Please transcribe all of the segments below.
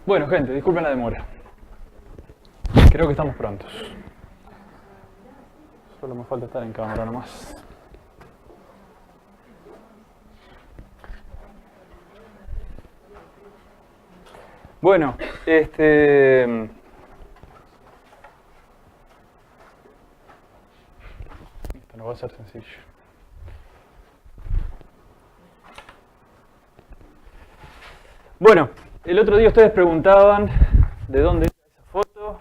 Bueno, gente, disculpen la demora. Creo que estamos prontos. Solo me falta estar en cámara nomás. Bueno, esto no va a ser sencillo. Bueno, el otro día ustedes preguntaban de dónde es esa foto.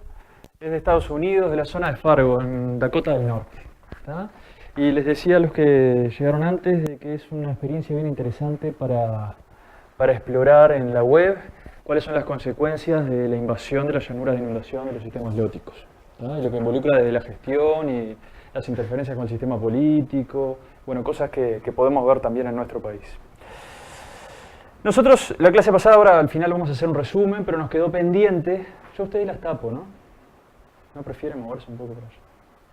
Es de Estados Unidos, de la zona de Fargo, en Dakota del Norte. ¿Tá? Y les decía a los que llegaron antes de que es una experiencia bien interesante para explorar en la web cuáles son las consecuencias de la invasión de las llanuras de inundación de los sistemas leóticos. ¿Tá? Y lo que involucra desde la gestión y las interferencias con el sistema político, bueno, cosas que podemos ver también en nuestro país. Nosotros, la clase pasada, ahora al final vamos a hacer un resumen, pero nos quedó pendiente. Yo a ustedes las tapo, ¿no? ¿No prefieren moverse un poco por allá?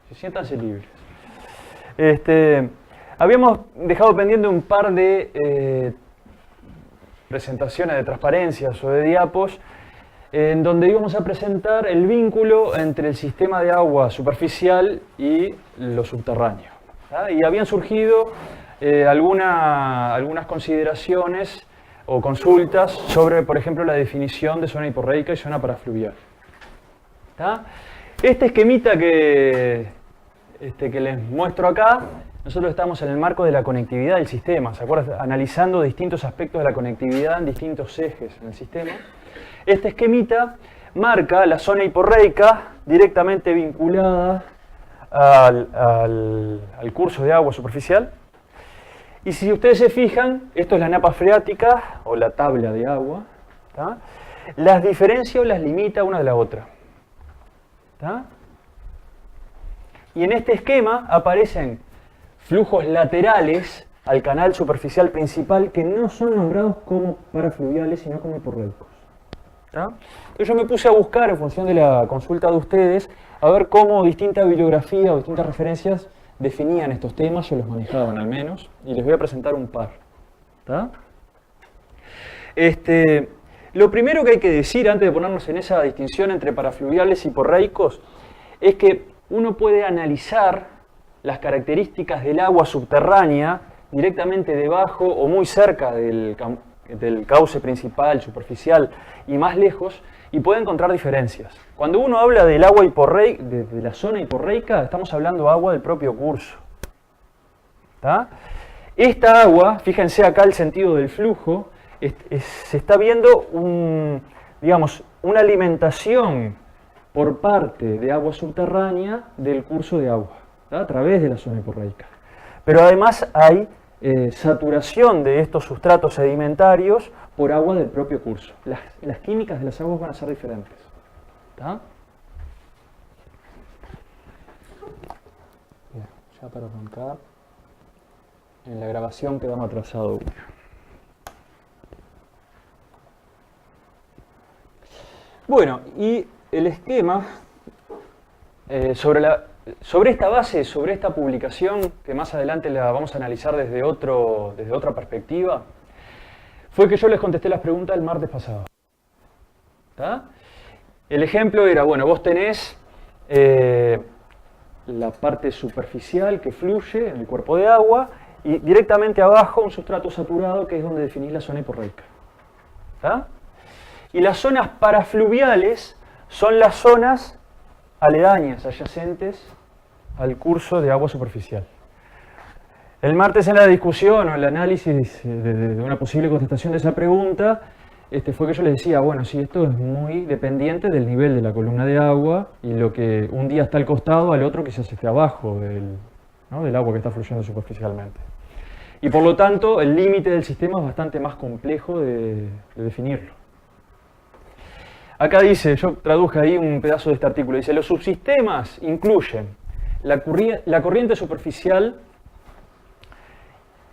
Si siéntanse libres. Habíamos dejado pendiente un par de presentaciones de transparencias o de diapos en donde íbamos a presentar el vínculo entre el sistema de agua superficial y lo subterráneo. ¿Tá? Y habían surgido algunas consideraciones o consultas sobre, por ejemplo, la definición de zona hiporreica y zona parafluvial. ¿Tá? Este esquemita que les muestro acá, nosotros estamos en el marco de la conectividad del sistema, ¿se acuerdan? Analizando distintos aspectos de la conectividad en distintos ejes en el sistema. Este esquemita marca la zona hiporreica directamente vinculada al curso de agua superficial. Y si ustedes se fijan, esto es la napa freática o la tabla de agua. ¿Tá? Las diferencia o las limita una de la otra. ¿Tá? Y en este esquema aparecen flujos laterales al canal superficial principal que no son nombrados como parafluviales, sino como hiporreicos. ¿Tá? Entonces yo me puse a buscar, en función de la consulta de ustedes, a ver cómo distinta bibliografía o distintas referencias definían estos temas, o los manejaban al menos, y les voy a presentar un par. ¿Tá? Lo primero que hay que decir, antes de ponernos en esa distinción entre parafluviales y hiporreicos, es que uno puede analizar las características del agua subterránea directamente debajo o muy cerca del cauce principal, superficial y más lejos, y puede encontrar diferencias. Cuando uno habla del agua hiporreica, de la zona hiporreica, estamos hablando de agua del propio curso. ¿Tá? Esta agua, fíjense acá el sentido del flujo, se está viendo una alimentación por parte de agua subterránea del curso de agua, ¿tá? A través de la zona hiporreica. Pero además hay saturación de estos sustratos sedimentarios por agua del propio curso. Las químicas de las aguas van a ser diferentes. ¿Tá? Bien, ya para arrancar, en la grabación quedamos atrasado. Bueno, y el esquema sobre esta base, sobre esta publicación, que más adelante la vamos a analizar desde otra perspectiva, fue que yo les contesté las preguntas el martes pasado. ¿Tá? El ejemplo era, bueno, vos tenés la parte superficial que fluye en el cuerpo de agua y directamente abajo un sustrato saturado que es donde definís la zona hiporreica. ¿Tá? Y las zonas parafluviales son las zonas aledañas, adyacentes al curso de agua superficial. El martes en la discusión o el análisis de una posible contestación de esa pregunta, fue que yo les decía, bueno, sí, esto es muy dependiente del nivel de la columna de agua y lo que un día está al costado, al otro quizás esté abajo del agua que está fluyendo superficialmente. Y por lo tanto, el límite del sistema es bastante más complejo de definirlo. Acá dice, yo traduje ahí un pedazo de este artículo, dice, los subsistemas incluyen la corriente superficial,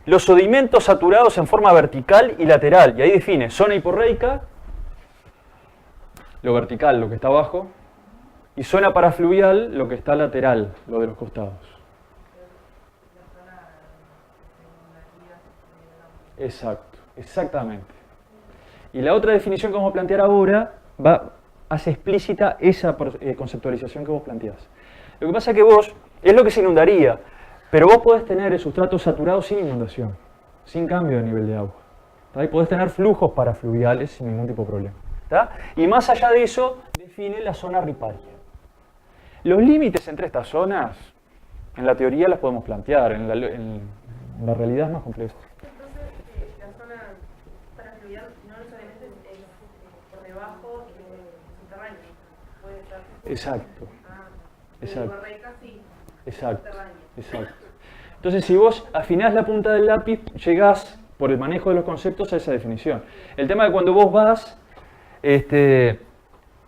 los sedimentos saturados en forma vertical y lateral, y ahí define zona hiporreica, lo vertical, lo que está abajo, y zona parafluvial, lo que está lateral, lo de los costados. Exacto, exactamente. Y la otra definición que vamos a plantear ahora hace explícita esa conceptualización que vos planteás. Lo que pasa es que vos, es lo que se inundaría, pero vos podés tener el sustrato saturado sin inundación, sin cambio de nivel de agua. ¿Tá? Y podés tener flujos parafluviales sin ningún tipo de problema. ¿Tá? Y más allá de eso, define la zona riparia. Los límites entre estas zonas, en la teoría las podemos plantear, en la realidad es más complejo. Entonces, la zona parafluvial no necesariamente es por debajo subterránea, puede estar... Exacto. Exacto. Sí, exacto. Exacto. Entonces, si vos afinás la punta del lápiz, llegás, por el manejo de los conceptos, a esa definición. El tema de cuando vos vas,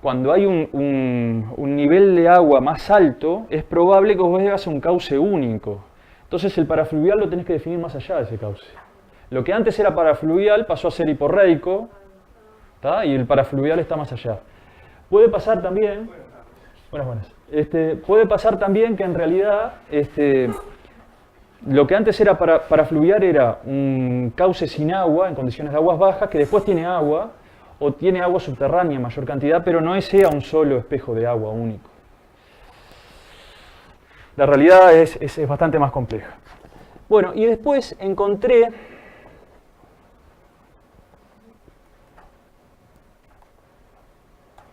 cuando hay un nivel de agua más alto, es probable que vos llegas a un cauce único. Entonces, el parafluvial lo tenés que definir más allá de ese cauce. Lo que antes era parafluvial pasó a ser hiporreico, ¿tá? Y el parafluvial está más allá. Puede pasar también... Buenas. Puede pasar también que en realidad lo que antes era parafluvial era un cauce sin agua, en condiciones de aguas bajas, que después tiene agua, o tiene agua subterránea en mayor cantidad, pero no sea un solo espejo de agua único. La realidad es bastante más compleja. Bueno, y después encontré...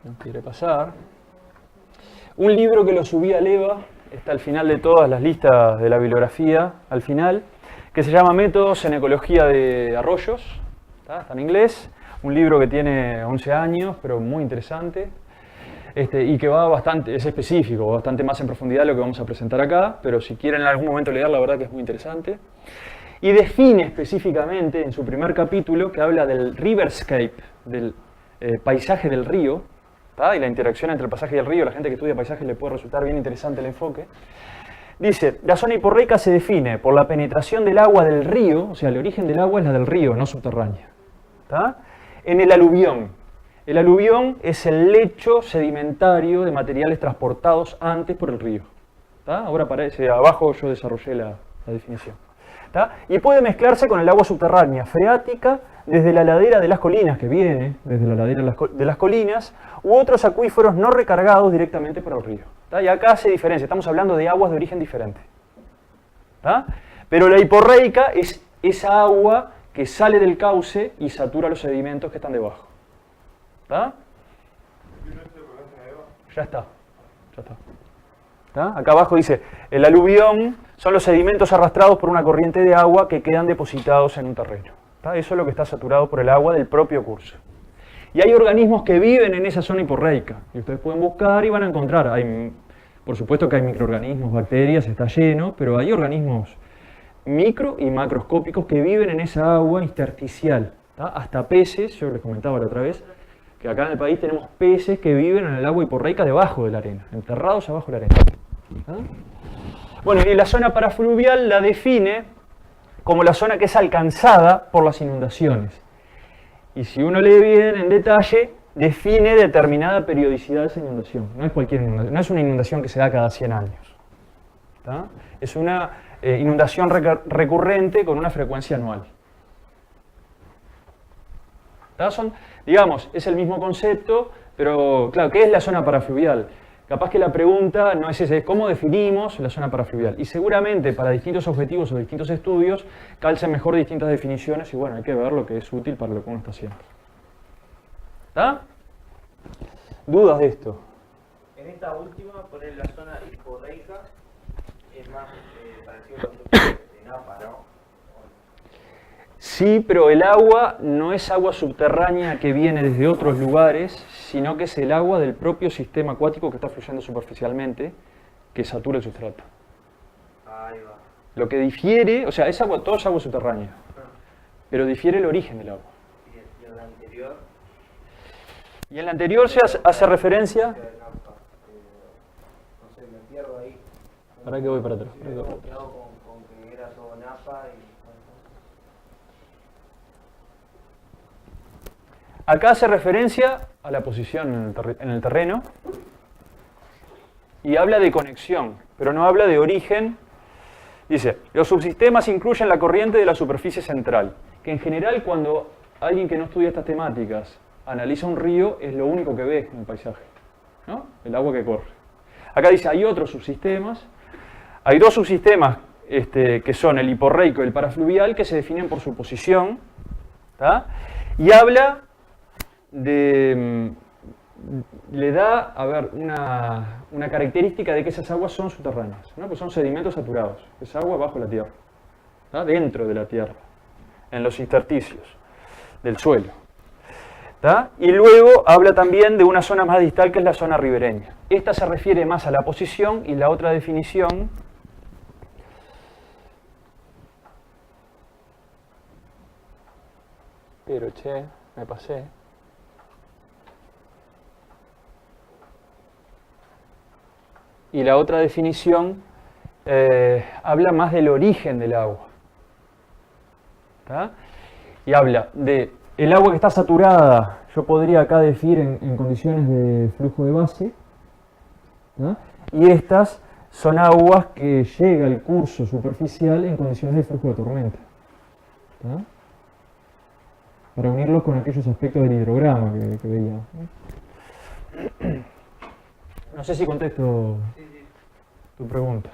No quiere pasar... Un libro que lo subí a Leva, está al final de todas las listas de la bibliografía, al final, que se llama Métodos en Ecología de Arroyos, está en inglés, un libro que tiene 11 años, pero muy interesante, y que va bastante, es específico, bastante más en profundidad de lo que vamos a presentar acá, pero si quieren en algún momento leer, la verdad que es muy interesante. Y define específicamente en su primer capítulo, que habla del riverscape, del paisaje del río, ¿tá? Y la interacción entre el paisaje y el río, la gente que estudia paisaje le puede resultar bien interesante el enfoque. Dice, la zona hiporreica se define por la penetración del agua del río, o sea, el origen del agua es la del río, no subterránea, ¿tá? En el aluvión. El aluvión es el lecho sedimentario de materiales transportados antes por el río. ¿Tá? Ahora aparece, abajo yo desarrollé la definición. ¿Tá? Y puede mezclarse con el agua subterránea freática desde la ladera de las colinas, que viene desde la ladera de las colinas, u otros acuíferos no recargados directamente por el río. ¿Tá? Y acá se diferencia, estamos hablando de aguas de origen diferente. ¿Tá? Pero la hiporreica es esa agua que sale del cauce y satura los sedimentos que están debajo. ¿Tá? Ya está. ¿Tá? Acá abajo dice, el aluvión son los sedimentos arrastrados por una corriente de agua que quedan depositados en un terreno. ¿Tá? Eso es lo que está saturado por el agua del propio curso. Y hay organismos que viven en esa zona hiporreica. Y ustedes pueden buscar y van a encontrar. Por supuesto que hay microorganismos, bacterias, está lleno, pero hay organismos micro y macroscópicos que viven en esa agua intersticial. ¿Tá? Hasta peces, yo les comentaba la otra vez, que acá en el país tenemos peces que viven en el agua hiporreica debajo de la arena, enterrados abajo de la arena. ¿Ah? Bueno, y la zona parafluvial la define como la zona que es alcanzada por las inundaciones. Y si uno lee bien en detalle, define determinada periodicidad de esa inundación. No es cualquier inundación, no es una inundación que se da cada 100 años. ¿Tá? Es una inundación recurrente con una frecuencia anual. ¿Tá? Digamos, es el mismo concepto, pero claro, ¿qué es la zona parafluvial? Capaz que la pregunta no es esa, es cómo definimos la zona parafluvial. Y seguramente para distintos objetivos o distintos estudios calcen mejor distintas definiciones y bueno, hay que ver lo que es útil para lo que uno está haciendo. ¿Está? ¿Dudas de esto? En esta última, poner la zona hiporreica es más parecido al concepto de Napa, ¿no? Sí, pero el agua no es agua subterránea que viene desde otros lugares, sino que es el agua del propio sistema acuático que está fluyendo superficialmente, que satura el sustrato. Ahí va. Lo que difiere, o sea, es agua, todo es agua subterránea, pero difiere el origen del agua. ¿Y en la anterior? Y en la anterior se hace referencia... No sé, me pierdo ahí. ¿Para qué voy para atrás? Me he quedado con que era todo Napa y... Acá hace referencia a la posición en el terreno y habla de conexión, pero no habla de origen. Dice, los subsistemas incluyen la corriente de la superficie central, que en general cuando alguien que no estudia estas temáticas analiza un río, es lo único que ve en el paisaje, ¿no? El agua que corre. Acá dice, hay otros subsistemas. Hay dos subsistemas que son el hiporreico y el parafluvial, que se definen por su posición, ¿tá? Y habla de... le da, a ver, una característica de que esas aguas son subterráneas, ¿no? Pues son sedimentos saturados, es agua bajo la tierra, ¿tá? Dentro de la tierra, en los intersticios del suelo, ¿tá? Y luego habla también de una zona más distal, que es la zona ribereña. Esta se refiere más a la posición, y la otra definición pero che, me pasé. Y la otra definición habla más del origen del agua, ¿tá? Y habla de el agua que está saturada, yo podría acá definir en condiciones de flujo de base, ¿tá? Y estas son aguas que llega el curso superficial en condiciones de flujo de tormenta, ¿tá? Para unirlos con aquellos aspectos del hidrograma que veíamos. No sé si contesto tu pregunta.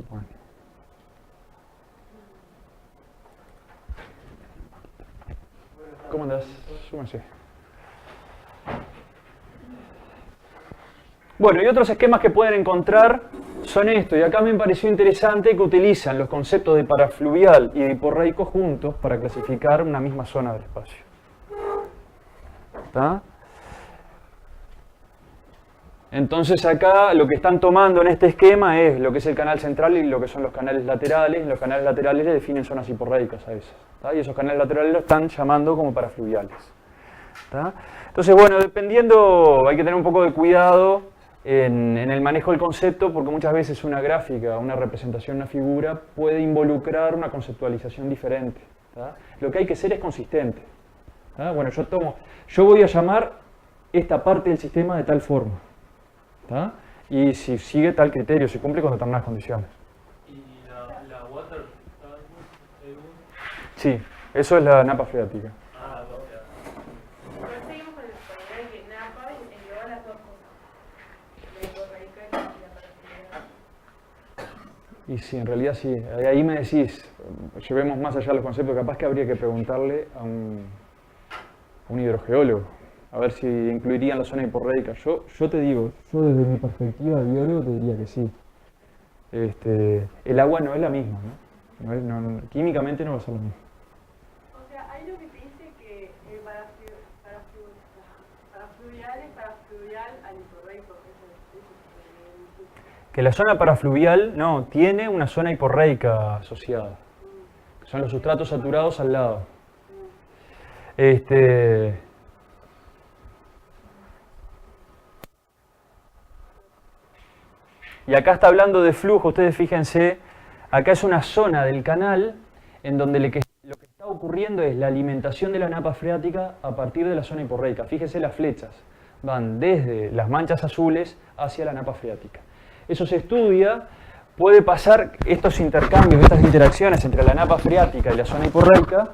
Bueno. ¿Cómo andás? Súmense. Bueno, y otros esquemas que pueden encontrar son estos, y acá me pareció interesante que utilizan los conceptos de parafluvial y de hiporreico juntos para clasificar una misma zona del espacio. ¿Está? Entonces acá lo que están tomando en este esquema es lo que es el canal central y lo que son los canales laterales. Los canales laterales le definen zonas hiporreicas a esas, ¿tá? Y esos canales laterales lo están llamando como parafluviales, ¿tá? Entonces, bueno, dependiendo, hay que tener un poco de cuidado en el manejo del concepto, porque muchas veces una gráfica, una representación, una figura puede involucrar una conceptualización diferente, ¿tá? Lo que hay que ser es consistente, ¿tá? Bueno, yo voy a llamar esta parte del sistema de tal forma, ¿tá? Y si sigue tal criterio, si cumple con determinadas condiciones. ¿Y la water? Sí, eso es la napa freática. Pero seguimos con la idea de que NAPA engloba las dos cosas, la hiporreica y la parafluvial. Y sí, en realidad sí. Ahí me decís, llevemos más allá los conceptos, capaz que habría que preguntarle a un hidrogeólogo, a ver si incluirían la zona hiporreica. Yo te digo, yo desde mi perspectiva de biólogo te diría que sí. El agua no es la misma, ¿no? Químicamente no va a ser lo mismo. O sea, hay lo que te dice que parafluvial es parafluvial al hiporreico. Que la zona parafluvial no tiene una zona hiporreica asociada. Son los sustratos saturados al lado. Y acá está hablando de flujo, ustedes fíjense, acá es una zona del canal en donde lo que está ocurriendo es la alimentación de la napa freática a partir de la zona hiporreica. Fíjense las flechas, van desde las manchas azules hacia la napa freática. Eso se estudia, puede pasar estos intercambios, estas interacciones entre la napa freática y la zona hiporreica,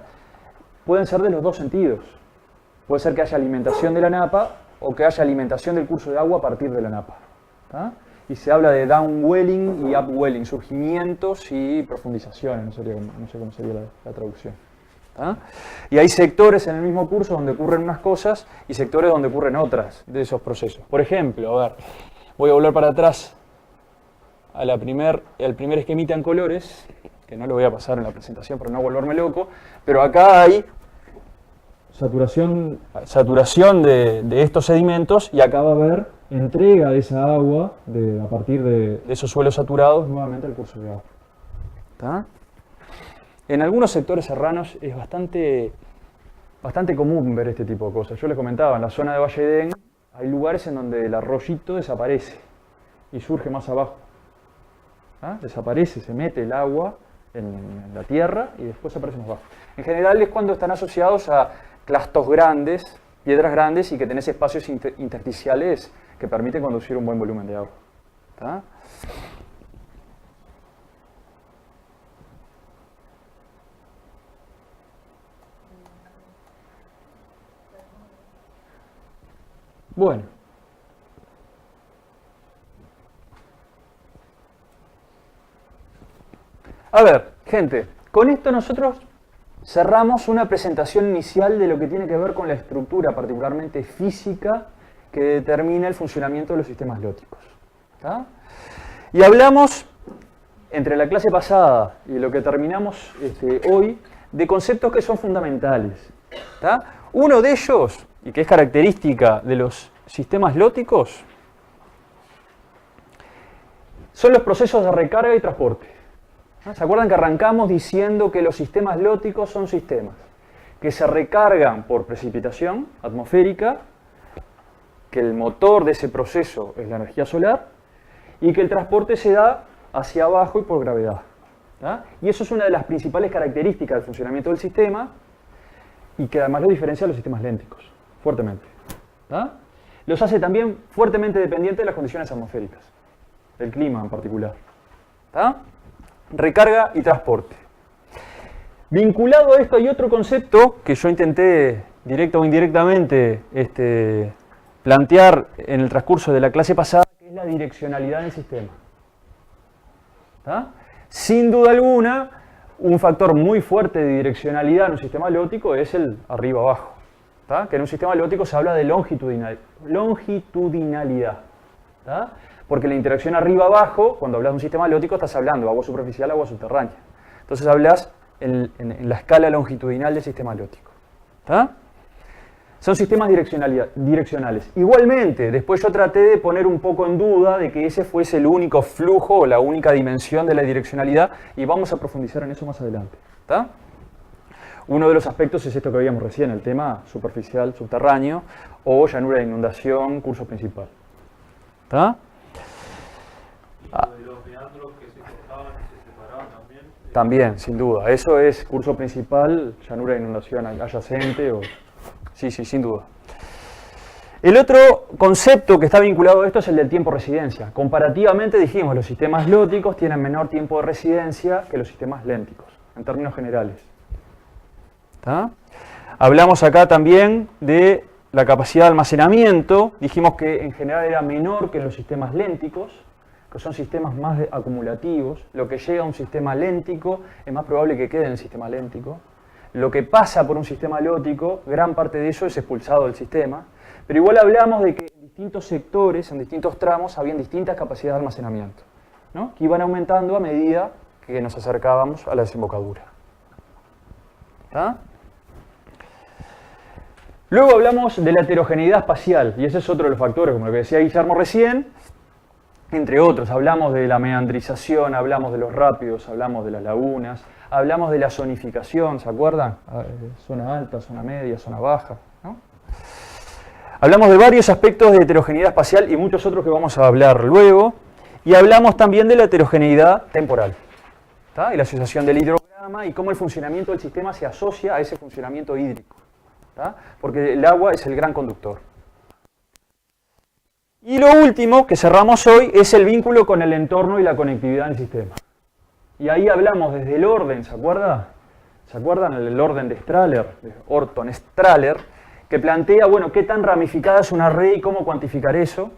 pueden ser de los dos sentidos. Puede ser que haya alimentación de la napa o que haya alimentación del curso de agua a partir de la napa, ¿tá? Y se habla de downwelling y upwelling, surgimientos y profundizaciones, no sé cómo sería la traducción, ¿tá? Y hay sectores en el mismo curso donde ocurren unas cosas y sectores donde ocurren otras de esos procesos. Por ejemplo, a ver, voy a volver para atrás al primer esquemita en colores, que no lo voy a pasar en la presentación para no volverme loco, pero acá hay saturación de estos sedimentos y acá va a haber entrega de esa agua a partir de esos suelos saturados nuevamente al curso de agua, ¿tá? En algunos sectores serranos es bastante común ver este tipo de cosas. Yo les comentaba, en la zona de Valle Edén hay lugares en donde el arroyito desaparece y surge más abajo, ¿tá? Desaparece, se mete el agua en la tierra y después aparece más abajo. En general es cuando están asociados a clastos grandes, piedras grandes, y que tenés espacios intersticiales que permiten conducir un buen volumen de agua, ¿tá? Bueno. A ver, gente, con esto nosotros cerramos una presentación inicial de lo que tiene que ver con la estructura, particularmente física, que determina el funcionamiento de los sistemas lóticos. ¿Tá? Y hablamos, entre la clase pasada y lo que terminamos hoy, de conceptos que son fundamentales. ¿Tá? Uno de ellos, y que es característica de los sistemas lóticos, son los procesos de recarga y transporte. ¿Se acuerdan que arrancamos diciendo que los sistemas lóticos son sistemas que se recargan por precipitación atmosférica, que el motor de ese proceso es la energía solar y que el transporte se da hacia abajo y por gravedad? ¿Tá? Y eso es una de las principales características del funcionamiento del sistema y que además lo diferencia de los sistemas lénticos, fuertemente. ¿Tá? Los hace también fuertemente dependientes de las condiciones atmosféricas, del clima en particular. ¿Tá? Recarga y transporte. Vinculado a esto hay otro concepto que yo intenté, directa o indirectamente, plantear en el transcurso de la clase pasada, que es la direccionalidad del sistema. ¿Tá? Sin duda alguna, un factor muy fuerte de direccionalidad en un sistema lótico es el arriba-abajo. ¿Tá? Que en un sistema lótico se habla de longitudinalidad. ¿Tá? Porque la interacción arriba-abajo, cuando hablas de un sistema lótico, estás hablando de agua superficial, agua subterránea. Entonces hablas en la escala longitudinal del sistema lótico. ¿Tá? Son sistemas direccionales. Igualmente, después yo traté de poner un poco en duda de que ese fuese el único flujo o la única dimensión de la direccionalidad, y vamos a profundizar en eso más adelante. ¿Tá? Uno de los aspectos es esto que veíamos recién, el tema superficial, subterráneo, o llanura de inundación, curso principal. ¿Tá? ¿Y los meandros que se cortaban y se separaban también? También, sin duda. Eso es curso principal, llanura de inundación adyacente. Sí, sin duda. El otro concepto que está vinculado a esto es el del tiempo de residencia. Comparativamente dijimos, los sistemas lóticos tienen menor tiempo de residencia que los sistemas lénticos, en términos generales. ¿Tá? Hablamos acá también de la capacidad de almacenamiento. Dijimos que en general era menor que en los sistemas lénticos, que son sistemas más acumulativos. Lo que llega a un sistema léntico es más probable que quede en el sistema léntico. Lo que pasa por un sistema lótico, gran parte de eso es expulsado del sistema. Pero igual hablamos de que en distintos sectores, en distintos tramos, habían distintas capacidades de almacenamiento, ¿no? Que iban aumentando a medida que nos acercábamos a la desembocadura. ¿Tá? Luego hablamos de la heterogeneidad espacial, y ese es otro de los factores, como lo que decía Guillermo recién. Entre otros, hablamos de la meandrización, hablamos de los rápidos, hablamos de las lagunas, hablamos de la zonificación, ¿se acuerdan? Zona alta, zona media, zona baja, ¿no? Hablamos de varios aspectos de heterogeneidad espacial y muchos otros que vamos a hablar luego. Y hablamos también de la heterogeneidad temporal, ¿tá? Y la asociación del hidrograma y cómo el funcionamiento del sistema se asocia a ese funcionamiento hídrico, ¿tá? Porque el agua es el gran conductor. Y lo último que cerramos hoy es el vínculo con el entorno y la conectividad del sistema. Y ahí hablamos desde el orden, ¿se acuerdan? ¿Se acuerdan? El orden de Strahler, de Orton Strahler, que plantea, bueno, qué tan ramificada es una red y cómo cuantificar eso.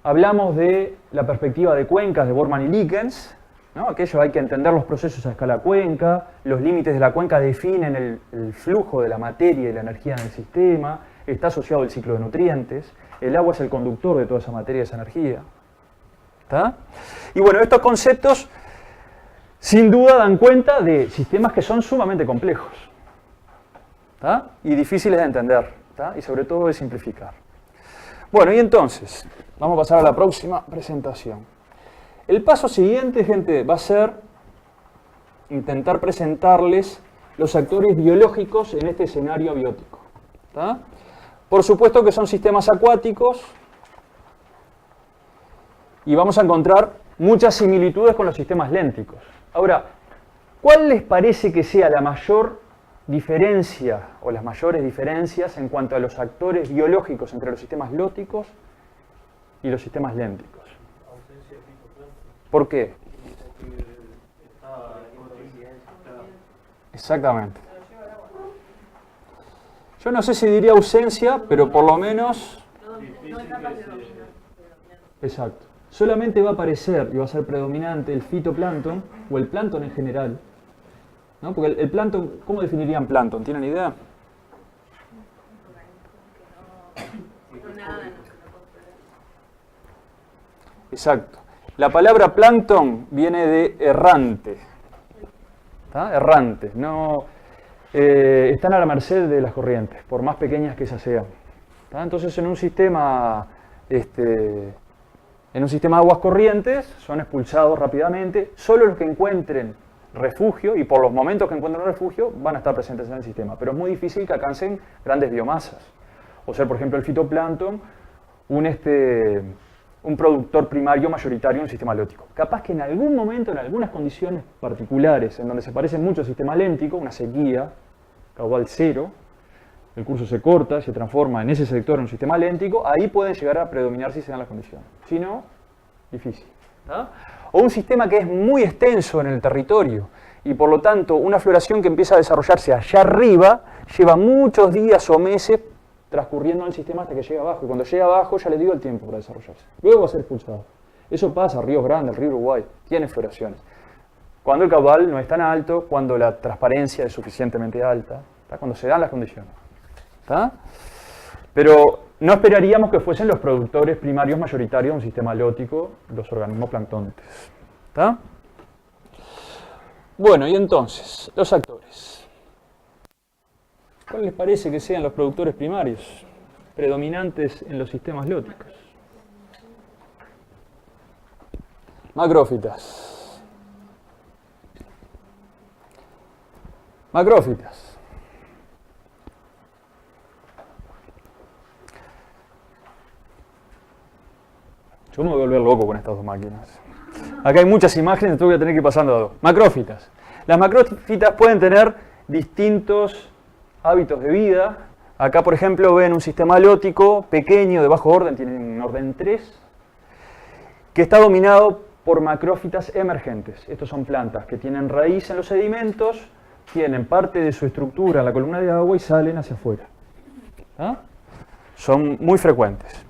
Hablamos de la perspectiva de cuencas de Borman y Likens, ¿no? Aquello hay que entender los procesos a escala cuenca, los límites de la cuenca definen el flujo de la materia y la energía en el sistema, está asociado al ciclo de nutrientes, el agua es el conductor de toda esa materia y esa energía. ¿Tá? Y bueno, estos conceptos sin duda dan cuenta de sistemas que son sumamente complejos, ¿tá? Y difíciles de entender, ¿tá? Y sobre todo de simplificar. Bueno, y entonces, vamos a pasar a la próxima presentación. El paso siguiente, gente, va a ser intentar presentarles los actores biológicos en este escenario abiótico, ¿tá? Por supuesto que son sistemas acuáticos y vamos a encontrar muchas similitudes con los sistemas lénticos. Ahora, ¿cuál les parece que sea la mayor diferencia o las mayores diferencias en cuanto a los actores biológicos entre los sistemas lóticos y los sistemas lénticos? Ausencia de fitoplancton. ¿Por qué? Porque está Exactamente. Yo no sé si diría ausencia, pero por lo menos... No etapas de dominio. Exacto. Solamente va a aparecer y va a ser predominante el fitoplancton o el plancton en general, ¿no? Porque el plancton, ¿cómo definirían plancton? ¿Tienen idea? No nada, no. Exacto. La palabra plancton viene de errante. ¿Tá? Errante. No, están a la merced de las corrientes, por más pequeñas que esas sean. ¿Tá? Entonces en un sistema de aguas corrientes son expulsados rápidamente. Solo los que encuentren refugio, y por los momentos que encuentren refugio, van a estar presentes en el sistema. Pero es muy difícil que alcancen grandes biomasas. O sea, por ejemplo, el fitoplancton, un productor primario mayoritario en un sistema leótico. Capaz que en algún momento, en algunas condiciones particulares, en donde se parece mucho al sistema léntico, una sequía, caudal cero, el curso se corta, se transforma en ese sector en un sistema léntico, ahí pueden llegar a predominar si se dan las condiciones. Si no, difícil. ¿Tá? O un sistema que es muy extenso en el territorio y por lo tanto una floración que empieza a desarrollarse allá arriba lleva muchos días o meses transcurriendo en el sistema hasta que llega abajo. Y cuando llega abajo ya le dio el tiempo para desarrollarse. Luego va a ser expulsado. Eso pasa, Ríos Grandes, el río Uruguay, tiene floraciones. Cuando el caudal no es tan alto, cuando la transparencia es suficientemente alta, ¿tá? Cuando se dan las condiciones. ¿Tá? Pero no esperaríamos que fuesen los productores primarios mayoritarios de un sistema leótico, los organismos planctónites. ¿Tá? Bueno, y entonces, los actores. ¿Cuál les parece que sean los productores primarios predominantes en los sistemas leóticos? Macrófitas. Macrófitas. Yo me voy a volver loco con estas dos máquinas. Acá hay muchas imágenes, entonces voy a tener que ir pasando a dos. Macrófitas. Las macrófitas pueden tener distintos hábitos de vida. Acá, por ejemplo, ven un sistema leótico pequeño, de bajo orden, tiene un orden 3, que está dominado por macrófitas emergentes. Estos son plantas que tienen raíz en los sedimentos, tienen parte de su estructura en la columna de agua y salen hacia afuera. ¿Ah? Son muy frecuentes.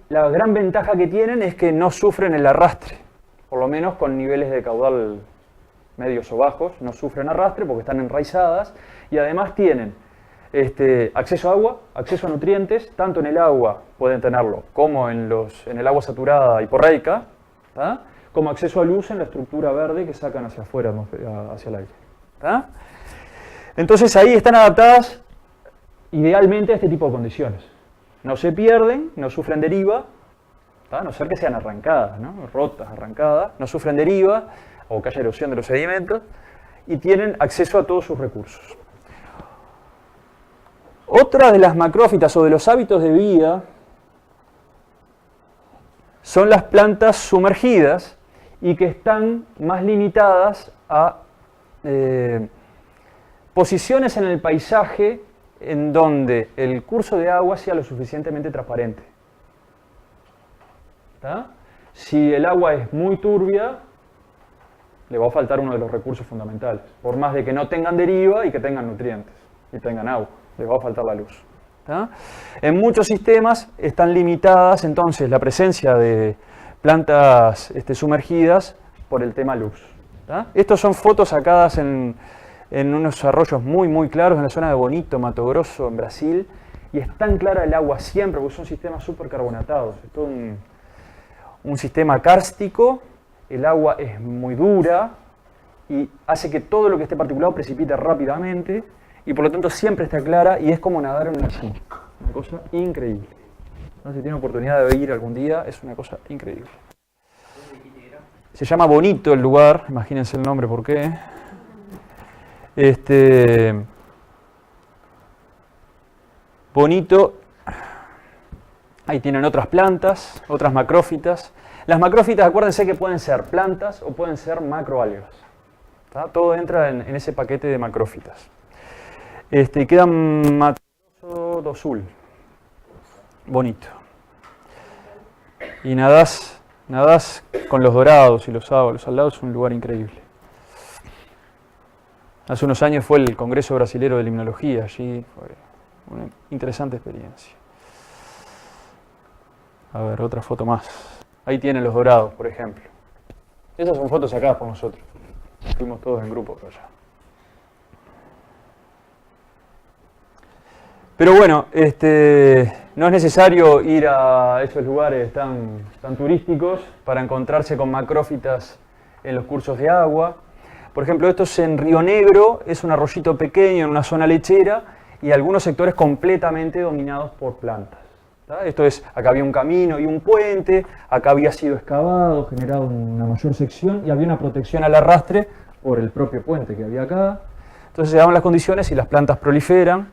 La gran ventaja que tienen es que no sufren el arrastre, por lo menos con niveles de caudal medios o bajos, no sufren arrastre porque están enraizadas y además tienen acceso a agua, acceso a nutrientes, tanto en el agua pueden tenerlo como en el agua saturada hiporreica, ¿tá? Como acceso a luz en la estructura verde que sacan hacia afuera, hacia el aire. ¿Tá? Entonces ahí están adaptadas idealmente a este tipo de condiciones. No se pierden, no sufren deriva, ¿tá? A no ser que sean arrancadas, ¿no? Rotas, arrancadas, no sufren deriva o que haya erosión de los sedimentos y tienen acceso a todos sus recursos. Otra de las macrófitas o de los hábitos de vida son las plantas sumergidas y que están más limitadas a posiciones en el paisaje en donde el curso de agua sea lo suficientemente transparente. ¿Tá? Si el agua es muy turbia, le va a faltar uno de los recursos fundamentales, por más de que no tengan deriva y que tengan nutrientes y tengan agua, les va a faltar la luz. ¿Tá? En muchos sistemas están limitadas entonces la presencia de plantas sumergidas por el tema luz. ¿Tá? Estas son fotos sacadas en unos arroyos muy claros en la zona de Bonito, Mato Grosso, en Brasil, y es tan clara el agua siempre porque son sistemas supercarbonatados. Es todo un sistema kárstico, el agua es muy dura y hace que todo lo que esté particulado precipite rápidamente y por lo tanto siempre está clara y es como nadar en una piscina. Una cosa increíble. ¿No? Si tienen oportunidad de ir algún día, es una cosa increíble. Se llama Bonito el lugar, imagínense el nombre, ¿por qué? Bonito, ahí tienen otras plantas, otras macrófitas. Las macrófitas, acuérdense que pueden ser plantas o pueden ser macroalgas. ¿Tá? Todo entra en ese paquete de macrófitas. Quedan Mato Grosso do Sul, Bonito. Y nadás con los dorados y los al lado, es un lugar increíble. Hace unos años fue el Congreso Brasilero de Limnología, allí fue una interesante experiencia. A ver, otra foto más. Ahí tienen los dorados, por ejemplo. Esas son fotos sacadas por nosotros. Fuimos todos en grupo por allá. Pero bueno, no es necesario ir a esos lugares tan turísticos para encontrarse con macrófitas en los cursos de agua. Por ejemplo, esto es en Río Negro, es un arroyito pequeño en una zona lechera y algunos sectores completamente dominados por plantas. ¿Tá? Esto es, acá había un camino y un puente, acá había sido excavado, generado una mayor sección y había una protección al arrastre por el propio puente que había acá. Entonces se daban las condiciones y las plantas proliferan.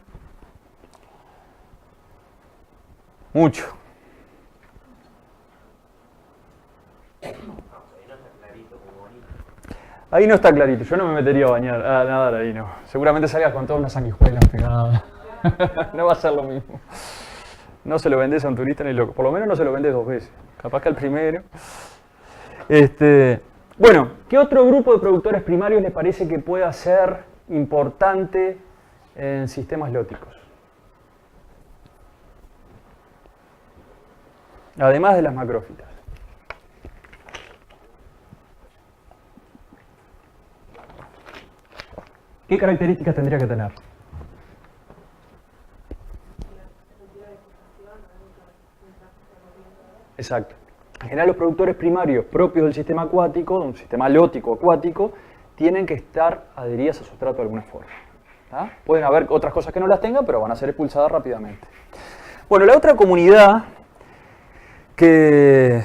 Mucho. Ahí no está clarito, yo no me metería a bañar, a nadar ahí, no. Seguramente salgas con todas las sanguijuelas pegadas. No va a ser lo mismo. No se lo vendes a un turista ni loco. Por lo menos no se lo vendes 2 veces. Capaz que al primero. Bueno, ¿qué otro grupo de productores primarios les parece que pueda ser importante en sistemas lóticos? Además de las macrófitas. ¿Qué características tendría que tener? Exacto. En general los productores primarios propios del sistema acuático, de un sistema lótico acuático, tienen que estar adheridas a sustrato de alguna forma. ¿Tá? Pueden haber otras cosas que no las tengan, pero van a ser expulsadas rápidamente. Bueno, la otra comunidad que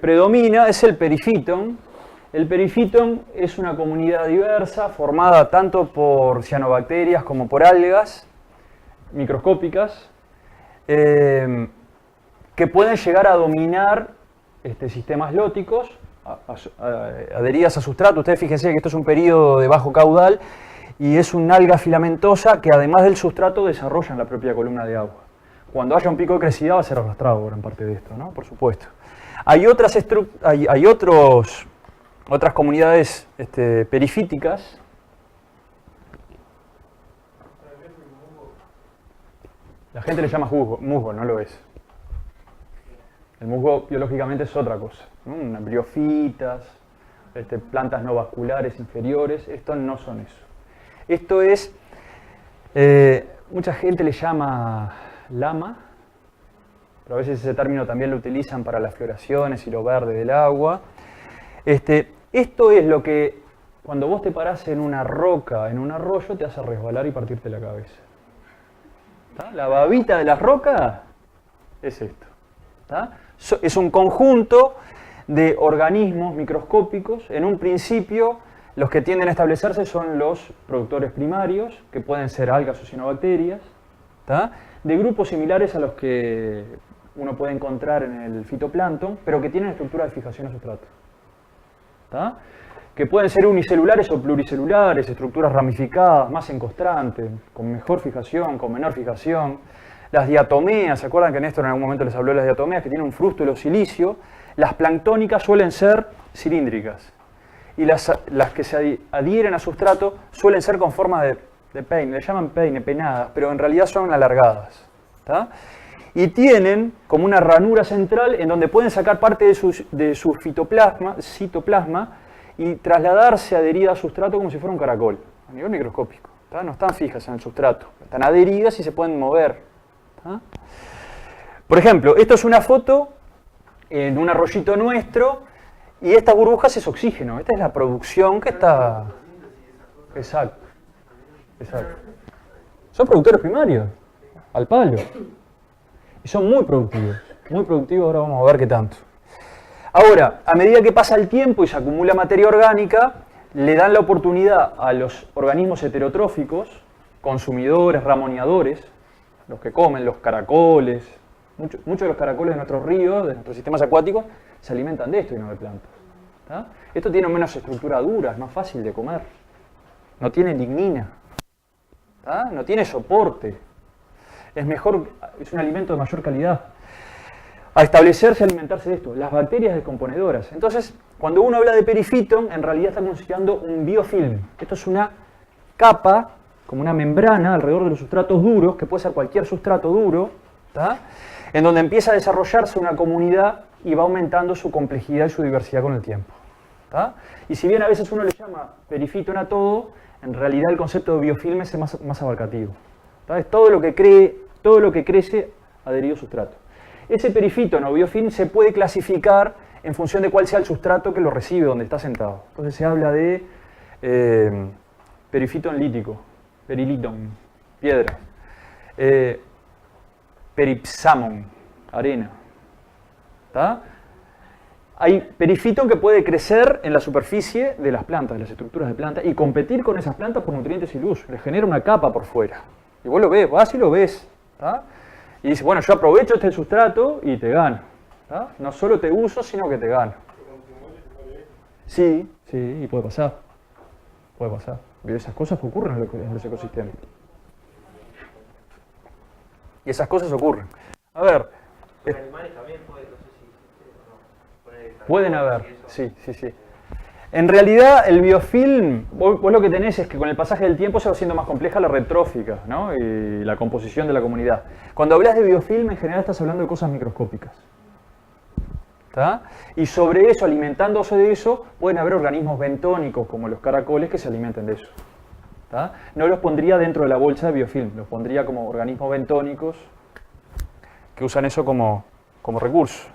predomina es el perifitón. El perifitón es una comunidad diversa formada tanto por cianobacterias como por algas microscópicas que pueden llegar a dominar sistemas lóticos adheridas a sustrato. Ustedes fíjense que esto es un periodo de bajo caudal y es una alga filamentosa que además del sustrato desarrolla en la propia columna de agua. Cuando haya un pico de crecida va a ser arrastrado gran parte de esto, ¿no? Por supuesto. Hay otras comunidades perifíticas. La gente le llama musgo, no lo es. El musgo biológicamente es otra cosa, ¿no? Briofitas, plantas no vasculares inferiores, estos no son eso. Esto es, mucha gente le llama lama, pero a veces ese término también lo utilizan para las floraciones y lo verde del agua. Esto es lo que cuando vos te parás en una roca, en un arroyo, te hace resbalar y partirte la cabeza. ¿Tá? La babita de las rocas es esto. ¿Tá? Es un conjunto de organismos microscópicos. En un principio, los que tienden a establecerse son los productores primarios, que pueden ser algas o cianobacterias, ¿tá? De grupos similares a los que uno puede encontrar en el fitoplancton, pero que tienen estructura de fijación a sustrato. ¿Tá? Que pueden ser unicelulares o pluricelulares, estructuras ramificadas, más encostrantes, con mejor fijación, con menor fijación. Las diatomeas, ¿se acuerdan que Néstor en algún momento les habló de las diatomeas, que tienen un frústulo silicio? Las planctónicas suelen ser cilíndricas. Y las que se adhieren a sustrato suelen ser con forma de peine, le llaman peine, peinadas, pero en realidad son alargadas. ¿Tá? Y tienen como una ranura central en donde pueden sacar parte de su citoplasma y trasladarse adherida a sustrato como si fuera un caracol, a nivel microscópico. ¿Tá? No están fijas en el sustrato, están adheridas y se pueden mover. ¿Tá? Por ejemplo, esto es una foto en un arroyito nuestro y estas burbujas es oxígeno. Esta es la producción que está... Exacto. Exacto. Son productores primarios, al palo. Y son muy productivos, ahora vamos a ver qué tanto. Ahora, a medida que pasa el tiempo y se acumula materia orgánica, le dan la oportunidad a los organismos heterotróficos, consumidores, ramoneadores, los que comen, los caracoles, muchos de los caracoles de nuestros ríos, de nuestros sistemas acuáticos, se alimentan de esto y no de plantas. ¿Tá? Esto tiene menos estructura dura, es más fácil de comer. No tiene lignina, ¿tá? No tiene soporte. Es un alimento de mayor calidad. a establecerse, a alimentarse de esto, las bacterias descomponedoras. Entonces, cuando uno habla de perifitón, en realidad estamos considerando un biofilm. Esto es una capa, como una membrana alrededor de los sustratos duros, que puede ser cualquier sustrato duro, ¿tá? En donde empieza a desarrollarse una comunidad y va aumentando su complejidad y su diversidad con el tiempo, ¿tá? Y si bien a veces uno le llama perifitón a todo, en realidad el concepto de biofilm es más abarcativo, ¿tá? Es todo lo que crece adherido a sustrato. Ese perifitón o biofilm se puede clasificar en función de cuál sea el sustrato que lo recibe, donde está sentado. Entonces se habla de perifitón lítico, perilitón, piedra, peripsamon, arena. ¿Tá? Hay perifitón que puede crecer en la superficie de las plantas, de las estructuras de plantas, y competir con esas plantas por nutrientes y luz. Les genera una capa por fuera. Y vos lo ves, vas y lo ves. ¿Tá? Y dices, bueno, yo aprovecho este sustrato y te gano. ¿Tá? No solo te uso, sino que te gano. Sí, y puede pasar. Puede pasar. Pero esas cosas ocurren en los ecosistemas. Y esas cosas ocurren. A ver. Con animales también puede, no sé si Pueden haber, sí. En realidad, el biofilm, vos lo que tenés es que con el pasaje del tiempo se va haciendo más compleja la red trófica, ¿no? Y la composición de la comunidad. Cuando hablas de biofilm, en general estás hablando de cosas microscópicas. ¿Tá? Y sobre eso, alimentándose de eso, pueden haber organismos bentónicos, como los caracoles, que se alimenten de eso. ¿Tá? No los pondría dentro de la bolsa de biofilm, los pondría como organismos bentónicos que usan eso como recurso.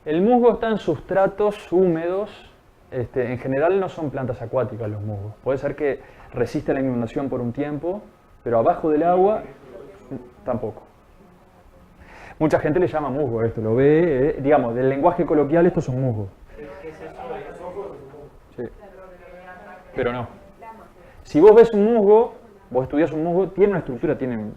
El musgo está en sustratos húmedos. En general no son plantas acuáticas los musgos. Puede ser que resisten la inundación por un tiempo, pero abajo del agua tampoco. Mucha gente le llama musgo a esto, lo ve, digamos, del lenguaje coloquial estos son musgos. Sí. Pero no. Si vos ves un musgo, vos estudias un musgo, tiene una estructura, tiene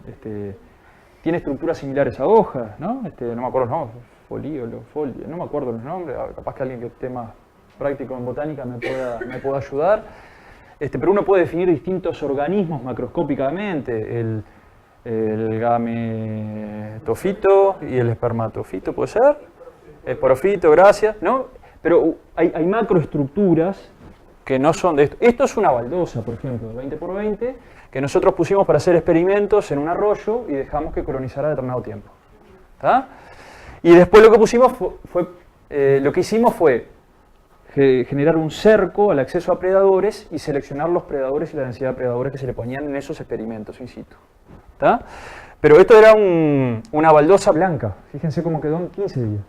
estructuras similares a hojas, ¿no? No me acuerdo los nombres, folíolo, no me acuerdo los nombres, capaz que alguien que esté más práctico en botánica me pueda ayudar. Pero uno puede definir distintos organismos macroscópicamente, el gametofito y el espermatofito, ¿puede ser? El porofito, gracias, ¿no? Pero hay macroestructuras que no son de esto. Esto es una baldosa, por ejemplo, de 20 por 20, que nosotros pusimos para hacer experimentos en un arroyo y dejamos que colonizara determinado tiempo. ¿Tá? Y después lo que pusimos lo que hicimos fue generar un cerco al acceso a predadores y seleccionar los predadores y la densidad de predadores que se le ponían en esos experimentos in situ. ¿Tá? Pero esto era una baldosa blanca. Fíjense cómo quedó en 15 días.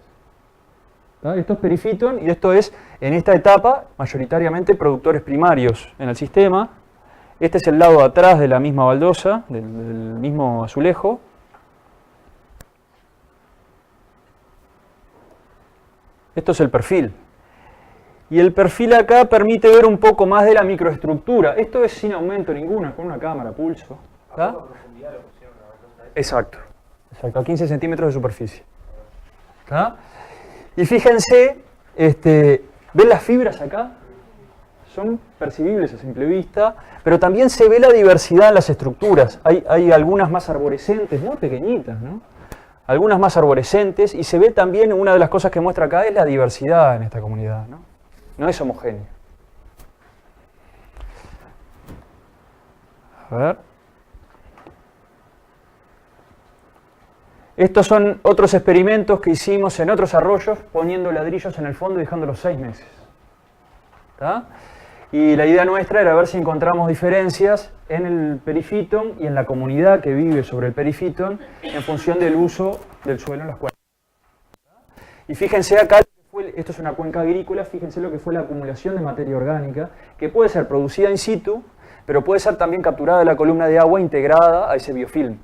¿Tá? Esto es perifitón y esto es, en esta etapa, mayoritariamente productores primarios en el sistema. Este es el lado de atrás de la misma baldosa, del mismo azulejo. Esto es el perfil. Y el perfil acá permite ver un poco más de la microestructura. Esto es sin aumento ninguno, es con una cámara, pulso. ¿Tá? Exacto, a 15 centímetros de superficie. ¿Tá? Y fíjense, ¿ven las fibras acá? Son percibibles a simple vista, pero también se ve la diversidad en las estructuras. Hay algunas más arborescentes, muy pequeñitas, ¿no? Algunas más arborescentes, y se ve también, una de las cosas que muestra acá es la diversidad en esta comunidad, ¿no? No es homogéneo. A ver. Estos son otros experimentos que hicimos en otros arroyos, poniendo ladrillos en el fondo y dejándolos 6 meses. ¿Tá? Y la idea nuestra era ver si encontramos diferencias en el perifitón y en la comunidad que vive sobre el perifitón en función del uso del suelo en las cuencas. Y fíjense acá, esto es una cuenca agrícola, fíjense lo que fue la acumulación de materia orgánica, que puede ser producida in situ, pero puede ser también capturada de la columna de agua integrada a ese biofilm.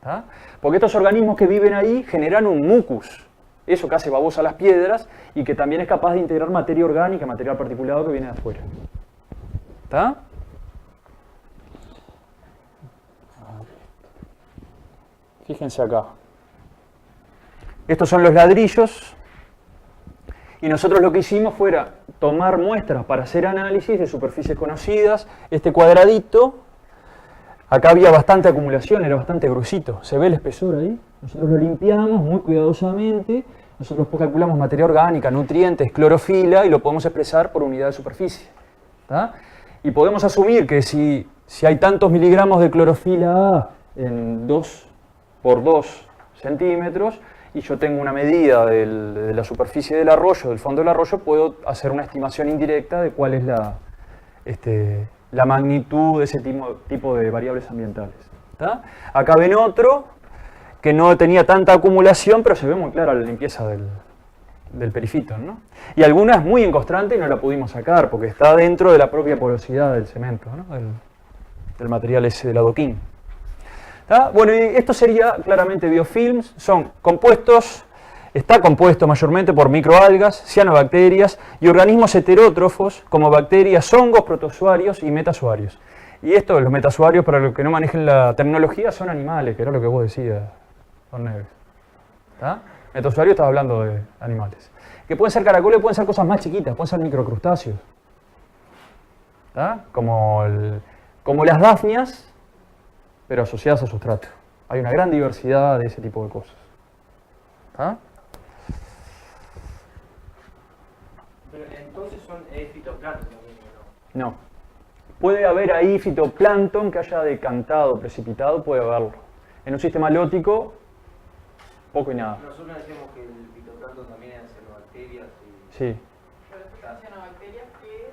¿Tá? Porque estos organismos que viven ahí generan un mucus, eso que hace babosa las piedras y que también es capaz de integrar materia orgánica, material particulado que viene de afuera. ¿Tá? Fíjense acá. Estos son los ladrillos y nosotros lo que hicimos fue tomar muestras para hacer análisis de superficies conocidas, este cuadradito, Acá había bastante acumulación, era bastante gruesito. ¿Se ve el espesor ahí? Nosotros lo limpiamos muy cuidadosamente. Nosotros calculamos materia orgánica, nutrientes, clorofila y lo podemos expresar por unidad de superficie. ¿Tá? Y podemos asumir que si hay tantos miligramos de clorofila A en 2 por 2 centímetros y yo tengo una medida de la superficie del arroyo, del fondo del arroyo, puedo hacer una estimación indirecta de cuál es la magnitud de ese tipo de variables ambientales. ¿Tá? Acá ven otro que no tenía tanta acumulación, pero se ve muy clara la limpieza del perifitón, ¿no? Y alguna es muy encostrante y no la pudimos sacar porque está dentro de la propia porosidad del cemento, ¿no? del material ese del adoquín. ¿Tá? Bueno, y esto sería claramente biofilms, son compuestos, está compuesto mayormente por microalgas, cianobacterias y organismos heterótrofos como bacterias, hongos, protozoarios y metazoarios. Y esto, los metazoarios, para los que no manejen la terminología, son animales, que era lo que vos decías, Don Neves. ¿Tá? Metazoario estaba hablando de animales. Que pueden ser caracoles, pueden ser cosas más chiquitas, pueden ser microcrustáceos. ¿Tá? Como las dafnias, pero asociadas a sustrato. Hay una gran diversidad de ese tipo de cosas. ¿Tá? Pero entonces son fitoplancton también, ¿no? No. Puede haber ahí fitoplancton que haya decantado, precipitado, puede haberlo. En un sistema lótico, poco y nada. Nosotros decíamos que el fitoplancton también eran cianobacterias y... Sí, Pero después son cianobacterias que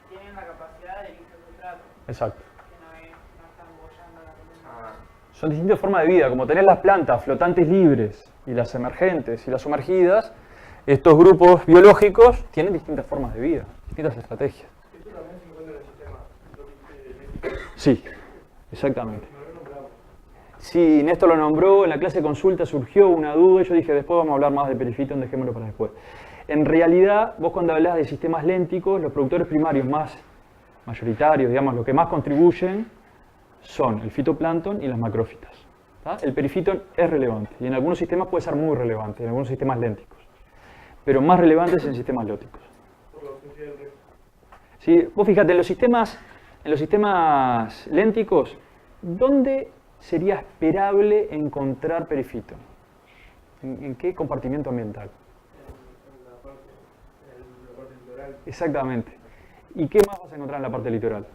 tienen la capacidad de irse al sustrato, exacto. que no están bollando la comida. Ah, Son distintas formas de vida, como tenés las plantas flotantes libres y las emergentes y las sumergidas, estos grupos biológicos tienen distintas formas de vida, distintas estrategias. ¿Esto también se encuentra en el sistema lótico? Sí, exactamente. Sí, Néstor lo nombró, en la clase de consulta surgió una duda y yo dije, después vamos a hablar más de perifitón, dejémoslo para después. En realidad, vos cuando hablás de sistemas lénticos, los productores primarios más mayoritarios, digamos, los que más contribuyen, son el fitoplancton y las macrófitas. ¿Tá? El perifitón es relevante y en algunos sistemas puede ser muy relevante, en algunos sistemas lénticos, pero más relevante es en sistemas lóticos. Por la ausencia del resto. Sí, vos fíjate, en los sistemas lénticos, ¿dónde sería esperable encontrar perifitón? ¿En qué compartimiento ambiental? En la parte litoral. Exactamente. ¿Y qué más vas a encontrar en la parte litoral?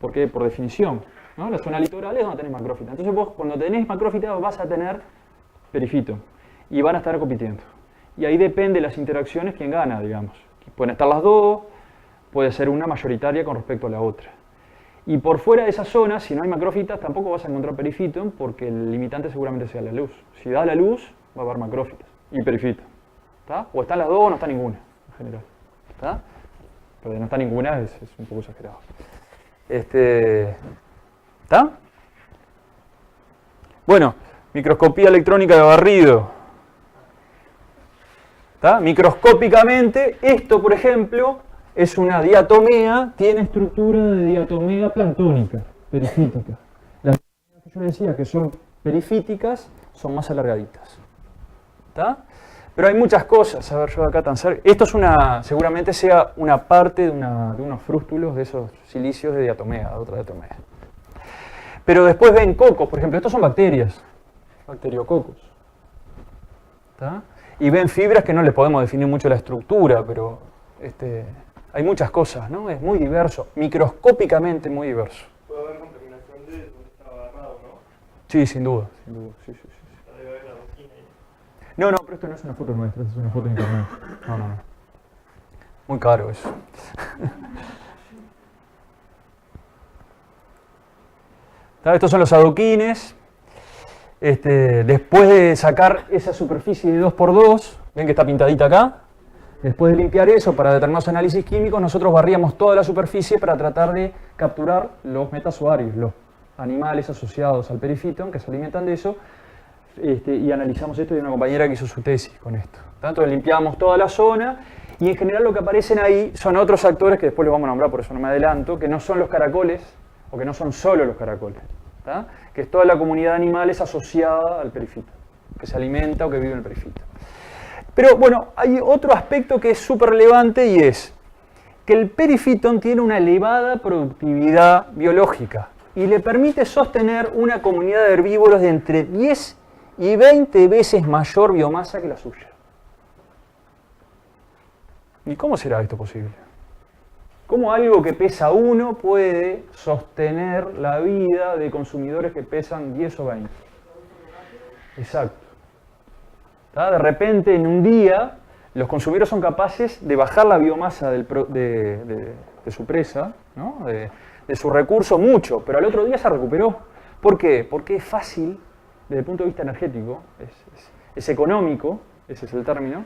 Porque por definición, ¿no? La zona litoral es donde tenés macrófita. Entonces vos cuando tenés macrófita vas a tener perifitón y van a estar compitiendo. Y ahí depende de las interacciones quién gana, digamos. Pueden estar las dos, puede ser una mayoritaria con respecto a la otra. Y por fuera de esa zona, si no hay macrófitas, tampoco vas a encontrar perifitón porque el limitante seguramente sea la luz. Si da la luz, va a haber macrófitas y perifitón. ¿Tá? O están las dos o no está ninguna, en general. ¿Tá? Pero de no está ninguna es un poco exagerado. ¿Está? Bueno, microscopía electrónica de barrido. ¿Está? Microscópicamente, esto, por ejemplo, es una diatomea, tiene estructura de diatomea planctónica, perifítica. Las que yo decía que son perifíticas son más alargaditas. ¿Está? Pero hay muchas cosas, a ver, yo acá tan cerca. Esto es seguramente sea una parte de unos frústulos de esos silicios de diatomea, de otra diatomea. Pero después ven cocos, por ejemplo, estos son bacterias, bacteriococos. ¿Está? Y ven fibras que no les podemos definir mucho la estructura, pero hay muchas cosas, ¿no? Es muy diverso, microscópicamente muy diverso. Puede haber contaminación de donde está agarrado, ¿no? Sí, sin duda, sin duda, sí. Debe haber la boquina ahí. No, pero esto no es una foto nuestra, esto es una foto de internet. No. Muy caro eso. Estos son los adoquines. Después de sacar esa superficie de 2×2, ven que está pintadita acá. Después de limpiar eso para determinados análisis químicos, nosotros barríamos toda la superficie para tratar de capturar los metazoarios, los animales asociados al perifitón que se alimentan de eso. Y analizamos esto de una compañera que hizo su tesis con esto. Entonces limpiamos toda la zona y en general lo que aparecen ahí son otros actores que después los vamos a nombrar, por eso no me adelanto, que no son los caracoles o que no son solo los caracoles, ¿tá? Que es toda la comunidad de animales asociada al perifito, que se alimenta o que vive en el perifito. Pero bueno, hay otro aspecto que es súper relevante y es que el perifitón tiene una elevada productividad biológica. y le permite sostener una comunidad de herbívoros de entre 10 y 20 veces mayor biomasa que la suya. ¿Y cómo será esto posible? ¿Cómo algo que pesa 1 puede sostener la vida de consumidores que pesan 10 o 20? Exacto. ¿Tá? De repente, en un día, los consumidores son capaces de bajar la biomasa de su presa, ¿no? de su recurso mucho, pero al otro día se recuperó. ¿Por qué? Porque es fácil, desde el punto de vista energético, es económico, ese es el término,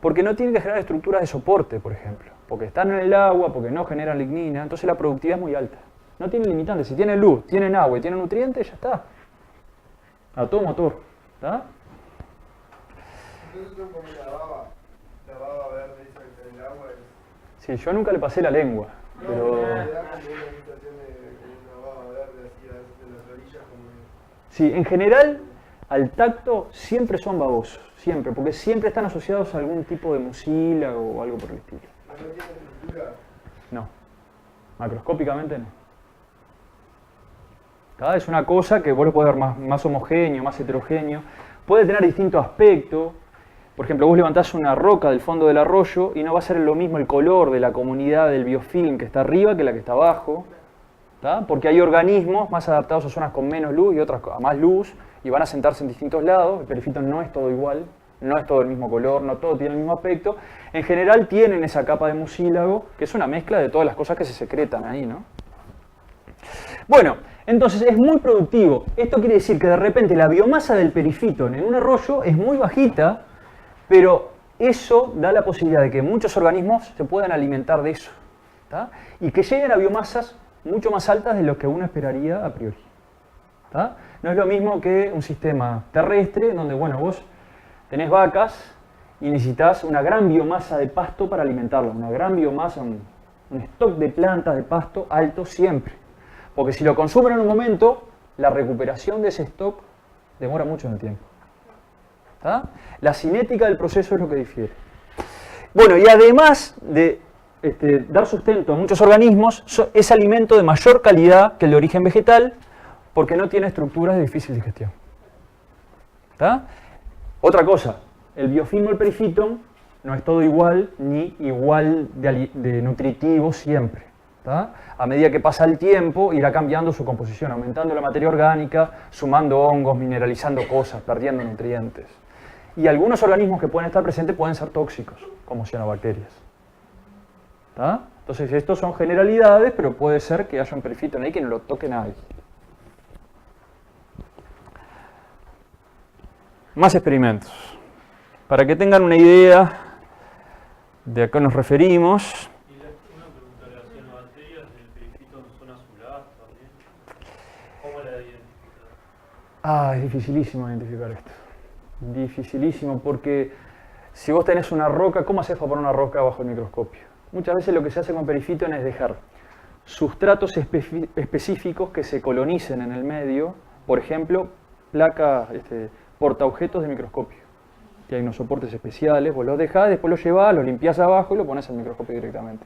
porque no tienen que generar estructuras de soporte, por ejemplo, porque están en el agua, porque no generan lignina, entonces la productividad es muy alta. No tienen limitantes, si tienen luz, tienen agua y tienen nutrientes, ya está. A todo motor. ¿Está? Entonces son como la baba verde esa que está en el agua. Sí, yo nunca le pasé la lengua, No, pero... me da como una sensación de una baba verde así de las orillas como de... Sí, en general, al tacto siempre son babosos, siempre, porque siempre están asociados a algún tipo de mucílago o algo por el estilo. ¿No tiene estructura? No, macroscópicamente no. Cada vez es una cosa que vos lo podés ver más homogéneo, más heterogéneo. Puede tener distinto aspecto. Por ejemplo, vos levantás una roca del fondo del arroyo y no va a ser lo mismo el color de la comunidad del biofilm que está arriba que la que está abajo. ¿Tá? Porque hay organismos más adaptados a zonas con menos luz y otras a más luz y van a sentarse en distintos lados. El perifito no es todo igual, no es todo el mismo color, no todo tiene el mismo aspecto. En general tienen esa capa de mucílago, que es una mezcla de todas las cosas que se secretan ahí, ¿no? Bueno, entonces es muy productivo. Esto quiere decir que de repente la biomasa del perifitón en un arroyo es muy bajita, pero eso da la posibilidad de que muchos organismos se puedan alimentar de eso, ¿tá? Y que lleguen a biomasas mucho más altas de lo que uno esperaría a priori, ¿tá? No es lo mismo que un sistema terrestre donde, bueno, vos tenés vacas y necesitas una gran biomasa de pasto para alimentarlas, una gran biomasa, un stock de plantas de pasto alto siempre. Porque si lo consumen en un momento, la recuperación de ese stock demora mucho en el tiempo. ¿Tá? La cinética del proceso es lo que difiere. Bueno, y además de dar sustento a muchos organismos, es alimento de mayor calidad que el de origen vegetal, porque no tiene estructuras de difícil digestión. ¿Tá? Otra cosa, el biofilm o el perifitón no es todo igual, ni igual de nutritivo siempre. ¿Tá? A medida que pasa el tiempo, irá cambiando su composición, aumentando la materia orgánica, sumando hongos, mineralizando cosas, perdiendo nutrientes. Y algunos organismos que pueden estar presentes pueden ser tóxicos, como cianobacterias. ¿Tá? Entonces, estos son generalidades, pero puede ser que haya un perifitón ahí que no lo toque nadie. Más experimentos. Para que tengan una idea de a qué nos referimos. Una pregunta, ¿las cianobacterias del perifitón son azuladas también? ¿Cómo la identificar? Es dificilísimo identificar esto. Dificilísimo, porque si vos tenés una roca, ¿cómo haces para poner una roca bajo el microscopio? Muchas veces lo que se hace con perifitón es dejar sustratos específicos que se colonicen en el medio, por ejemplo, placas, portaobjetos de microscopio. Y hay unos soportes especiales, vos los dejás, después los llevás, los limpiás abajo y lo pones al microscopio directamente.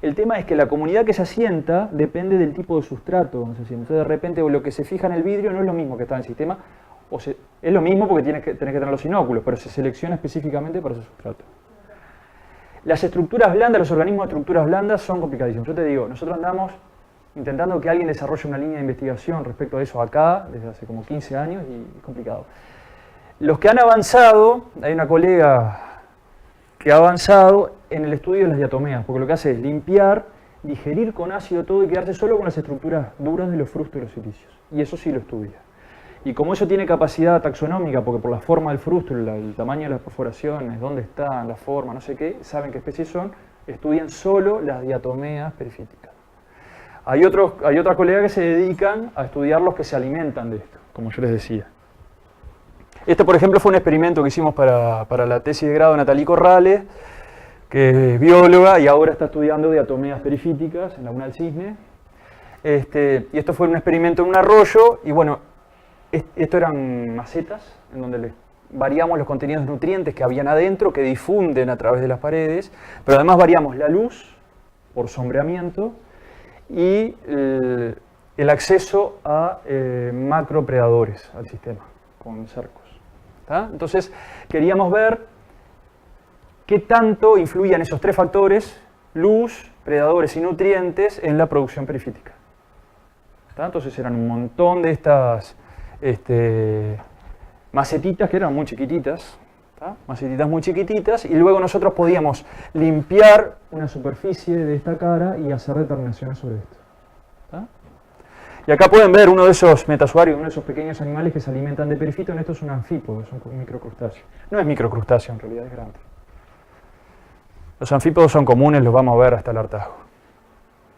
El tema es que la comunidad que se asienta depende del tipo de sustrato donde se asienta. Entonces, de repente, lo que se fija en el vidrio no es lo mismo que está en el sistema, es lo mismo porque tenés que tener los inóculos, pero se selecciona específicamente para ese sustrato. Las estructuras blandas, los organismos de estructuras blandas son complicadísimos. Yo te digo, nosotros andamos intentando que alguien desarrolle una línea de investigación respecto a eso acá, desde hace como 15 años, y es complicado. Los que han avanzado, hay una colega que ha avanzado en el estudio de las diatomeas, porque lo que hace es limpiar, digerir con ácido todo y quedarse solo con las estructuras duras de los frustos y los silicios. Y eso sí lo estudia. Y como eso tiene capacidad taxonómica, porque por la forma del frusto, el tamaño de las perforaciones, dónde están, la forma, no sé qué, saben qué especies son, estudian solo las diatomeas perifíticas. Hay otras colegas que se dedican a estudiar los que se alimentan de esto, como yo les decía. Este, por ejemplo, fue un experimento que hicimos para la tesis de grado de Natalie Corrales, que es bióloga y ahora está estudiando diatomeas perifíticas en la UNAL Cisne. Y esto fue un experimento en un arroyo, y bueno, esto eran macetas en donde variamos los contenidos de nutrientes que habían adentro, que difunden a través de las paredes, pero además variamos la luz por sombreamiento y el acceso a macropredadores al sistema, con cercos. ¿Tá? Entonces, queríamos ver qué tanto influían esos tres factores, luz, predadores y nutrientes, en la producción perifítica. ¿Tá? Entonces eran un montón de estas macetitas que eran muy chiquititas, ¿tá? Macetitas muy chiquititas, y luego nosotros podíamos limpiar una superficie de esta cara y hacer determinaciones sobre esto. ¿Tá? Y acá pueden ver uno de esos metazoarios, uno de esos pequeños animales que se alimentan de perifito. Esto es un anfípodo, es un microcrustáceo. No es microcrustáceo, en realidad es grande. Los anfípodos son comunes, los vamos a ver hasta el hartazgo,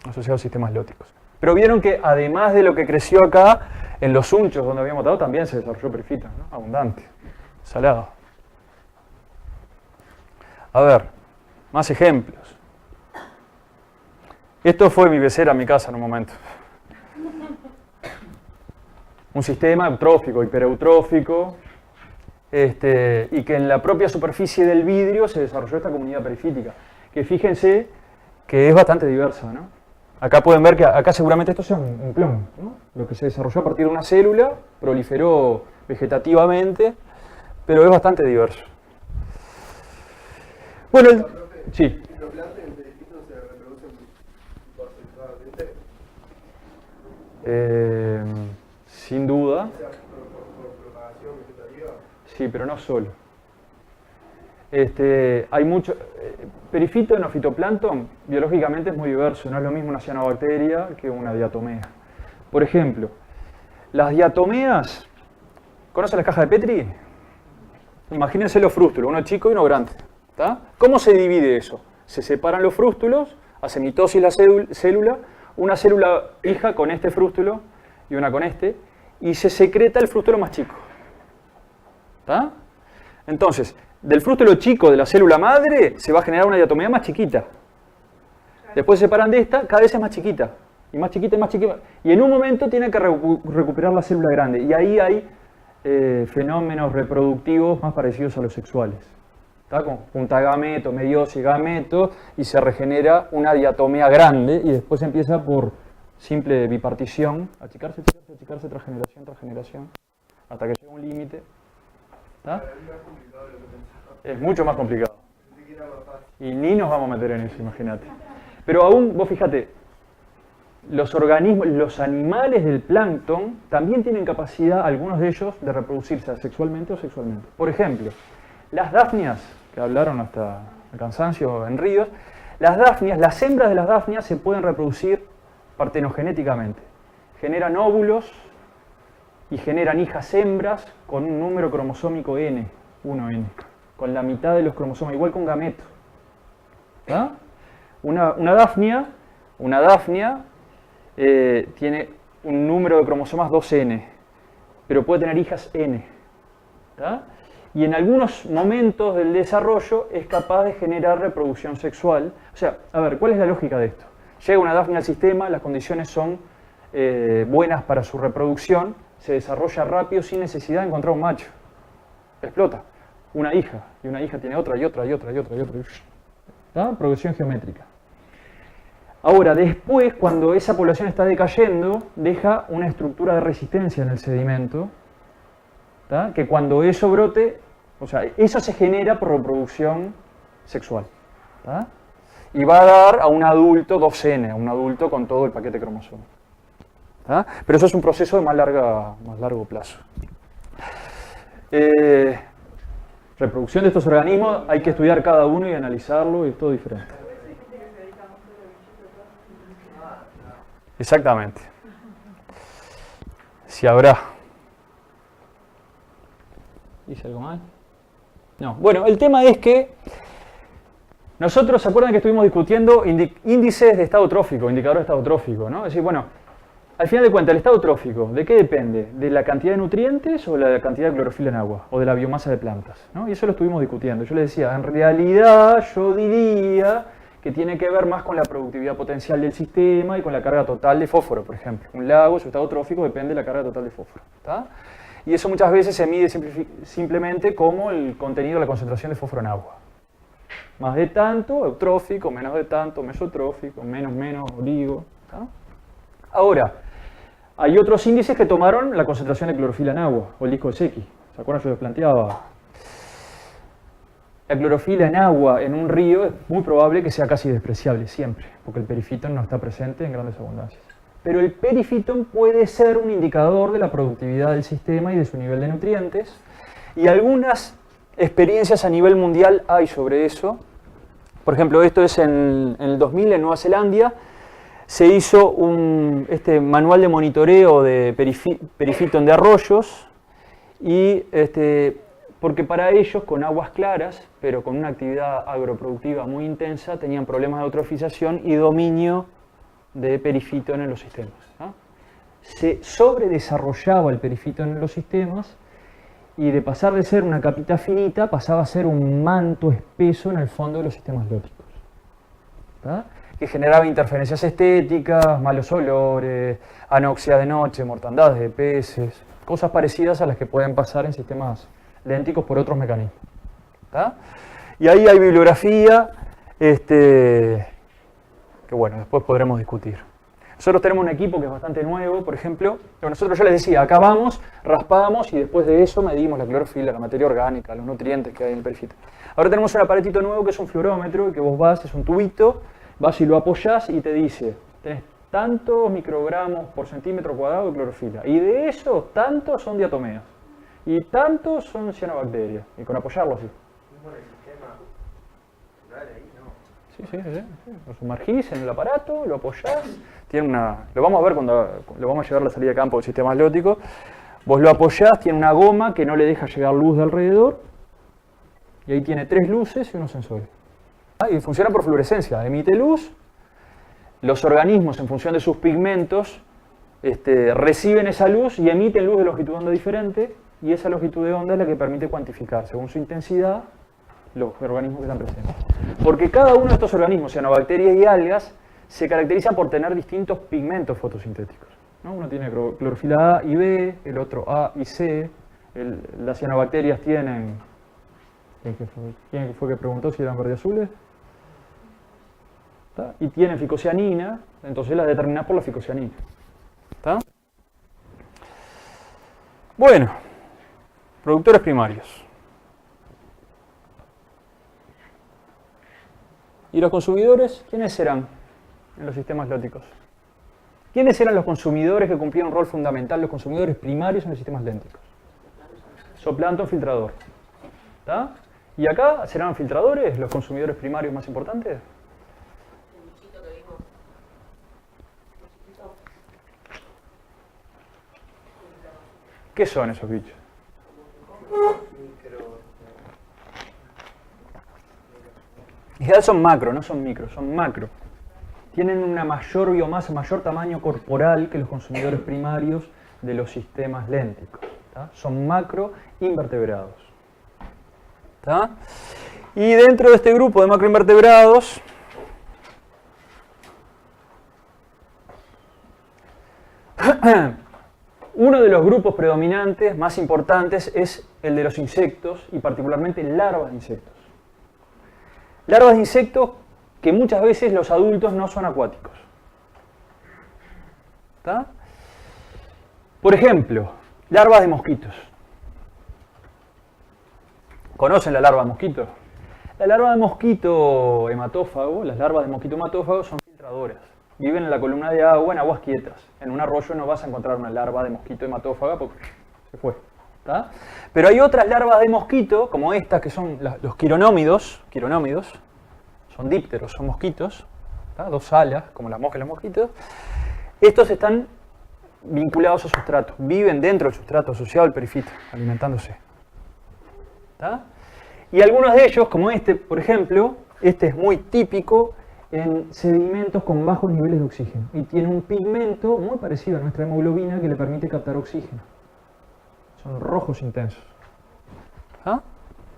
asociados a sistemas lóticos. Pero vieron que además de lo que creció acá, en los hunchos donde habíamos estado también se desarrolló perifito, ¿no? Abundante, salado. A ver, más ejemplos. Esto fue mi pecera en mi casa en un momento. Un sistema eutrófico, hipereutrófico, y que en la propia superficie del vidrio se desarrolló esta comunidad perifítica, que fíjense que es bastante diversa, ¿no? Acá pueden ver que acá seguramente esto sea un clon, ¿no? Lo que se desarrolló a partir de una célula, proliferó vegetativamente, pero es bastante diverso. Bueno, sí. ¿Los plantas en perifitos se reproducen porcentualmente? Sin duda. O sea, por propagación vegetativa. Sí, pero no solo. Hay mucho. Perifito en los fitoplancton biológicamente es muy diverso, no es lo mismo una cianobacteria que una diatomea. Por ejemplo, las diatomeas, ¿conocen las cajas de Petri? Imagínense los frústulos, uno chico y uno grande. ¿Tá? ¿Cómo se divide eso? Se separan los frústulos, hace mitosis la célula, una célula hija con este frústulo y una con este, y se secreta el frústulo más chico. ¿Tá? Entonces, del frústulo chico de la célula madre se va a generar una diatomea más chiquita. Después se separan de esta, cada vez es más chiquita. Y más chiquita y más chiquita. Y en un momento tiene que recuperar la célula grande. Y ahí hay fenómenos reproductivos más parecidos a los sexuales. ¿Tá? Con puntagameto, meiosis, gameto, y se regenera una diatomea grande y después empieza por simple bipartición, achicarse tras generación, hasta que llega un límite. ¿Tá? Es mucho más complicado. Y ni nos vamos a meter en eso, imagínate. Pero aún, vos fíjate, los organismos, los animales del plancton también tienen capacidad, algunos de ellos, de reproducirse sexualmente o sexualmente. Por ejemplo, las dafnias, que hablaron hasta el cansancio en ríos, las hembras de las dafnias se pueden reproducir partenogenéticamente. Generan óvulos y generan hijas hembras con un número cromosómico N, 1N, con la mitad de los cromosomas, igual que un gameto. ¿Ah? Una dafnia tiene un número de cromosomas 2N, pero puede tener hijas N. ¿Tá? Y en algunos momentos del desarrollo es capaz de generar reproducción sexual. O sea, a ver, ¿cuál es la lógica de esto? Llega una dafnia al sistema, las condiciones son buenas para su reproducción, se desarrolla rápido sin necesidad de encontrar un macho. Explota. Una hija, y una hija tiene otra, y otra. ¿Tá? Progresión geométrica. Ahora, después, cuando esa población está decayendo, deja una estructura de resistencia en el sedimento, ¿tá? Que cuando eso brote, o sea, eso se genera por reproducción sexual. ¿Tá? Y va a dar a un adulto 2N, a un adulto con todo el paquete cromosómico. ¿Tá? Pero eso es un proceso de más largo plazo. Reproducción de estos organismos, hay que estudiar cada uno y analizarlo, y es todo diferente. Exactamente. Si habrá. ¿Hice algo mal? No. Bueno, el tema es que nosotros, ¿se acuerdan que estuvimos discutiendo índices de estado trófico, indicador de estado trófico, ¿no? Es decir, bueno, al final de cuentas, el estado trófico, ¿de qué depende? ¿De la cantidad de nutrientes o de la cantidad de clorofila en agua? ¿O de la biomasa de plantas? ¿No? Y eso lo estuvimos discutiendo. Yo les decía, en realidad yo diría que tiene que ver más con la productividad potencial del sistema y con la carga total de fósforo, por ejemplo. Un lago, su estado trófico, depende de la carga total de fósforo. ¿Tá? Y eso muchas veces se mide simplemente como el contenido, la concentración de fósforo en agua. Más de tanto, eutrófico, menos de tanto, mesotrófico, menos, digo. ¿Tá? Ahora, Hay otros índices que tomaron la concentración de clorofila en agua, o el disco de Secchi. ¿Se acuerdan? Yo les planteaba. La clorofila en agua en un río es muy probable que sea casi despreciable siempre, porque el perifitón no está presente en grandes abundancias. Pero el perifitón puede ser un indicador de la productividad del sistema y de su nivel de nutrientes, y algunas experiencias a nivel mundial hay sobre eso. Por ejemplo, esto es en el 2000 en Nueva Zelanda. Se hizo un manual de monitoreo de perifitón de arroyos, y porque para ellos, con aguas claras, pero con una actividad agroproductiva muy intensa, tenían problemas de eutrofización y dominio de perifitón en los sistemas, ¿no? Se sobredesarrollaba el perifitón en los sistemas, y de pasar de ser una capita finita, pasaba a ser un manto espeso en el fondo de los sistemas lóticos, ¿tá? Que generaba interferencias estéticas, malos olores, anoxia de noche, mortandades de peces, cosas parecidas a las que pueden pasar en sistemas lénticos por otros mecanismos, ¿tá? Y ahí hay bibliografía que bueno, después podremos discutir. Nosotros tenemos un equipo que es bastante nuevo, por ejemplo. Nosotros, ya les decía, acá vamos, raspamos y después de eso medimos la clorofila, la materia orgánica, los nutrientes que hay en el perifito. Ahora tenemos un aparatito nuevo que es un fluorómetro, y que vos vas, es un tubito, vas y lo apoyás y te dice, tenés tantos microgramos por centímetro cuadrado de clorofila, y de eso tantos son diatomeas, y tantos son cianobacterias, y con apoyarlo así. Sí. Lo sumergís en el aparato, lo apoyás, lo vamos a ver cuando lo vamos a llevar a la salida de campo del sistema lótico. Vos lo apoyás, tiene una goma que no le deja llegar luz de alrededor, y ahí tiene 3 luces y unos sensores. Y funciona por fluorescencia, emite luz, los organismos en función de sus pigmentos reciben esa luz y emiten luz de longitud de onda diferente, y esa longitud de onda es la que permite cuantificar, según su intensidad, los organismos que están presentes. Porque cada uno de estos organismos, cianobacterias y algas, se caracteriza por tener distintos pigmentos fotosintéticos, ¿no? Uno tiene clorofila A y B, el otro A y C, las cianobacterias tienen... ¿Quién fue que preguntó si eran verde azules? ¿Tá? Y tienen ficocianina, entonces las determinás por la ficocianina. ¿Tá? Bueno, productores primarios. ¿Y los consumidores? ¿Quiénes serán en los sistemas lóticos? ¿Quiénes eran los consumidores que cumplían un rol fundamental, los consumidores primarios en los sistemas lénticos? Zooplancton filtrador. ¿Tá? ¿Y acá serán filtradores los consumidores primarios más importantes? ¿Qué son esos bichos? En general son macro, no son micro, son macro. Tienen una mayor biomasa, mayor tamaño corporal que los consumidores primarios de los sistemas lénticos. ¿Tá? Son macroinvertebrados. ¿Tá? Y dentro de este grupo de macroinvertebrados, uno de los grupos predominantes más importantes es el de los insectos, y particularmente larvas de insectos. Larvas de insectos que muchas veces los adultos no son acuáticos. ¿Tá? Por ejemplo, larvas de mosquitos. ¿Conocen la larva de mosquito? La larva de mosquito hematófago, las larvas de mosquito hematófago son filtradoras. Viven en la columna de agua, en aguas quietas. En un arroyo no vas a encontrar una larva de mosquito hematófaga porque se fue. ¿Tá? Pero hay otras larvas de mosquito, como estas, que son los quironómidos, son dípteros, son mosquitos, ¿tá? 2 alas, como las moscas y los mosquitos. Estos están vinculados a sustrato, viven dentro del sustrato asociado al perifito, alimentándose. ¿Tá? Y algunos de ellos, como este, por ejemplo, este es muy típico en sedimentos con bajos niveles de oxígeno, y tiene un pigmento muy parecido a nuestra hemoglobina que le permite captar oxígeno. Son rojos intensos. ¿Ah?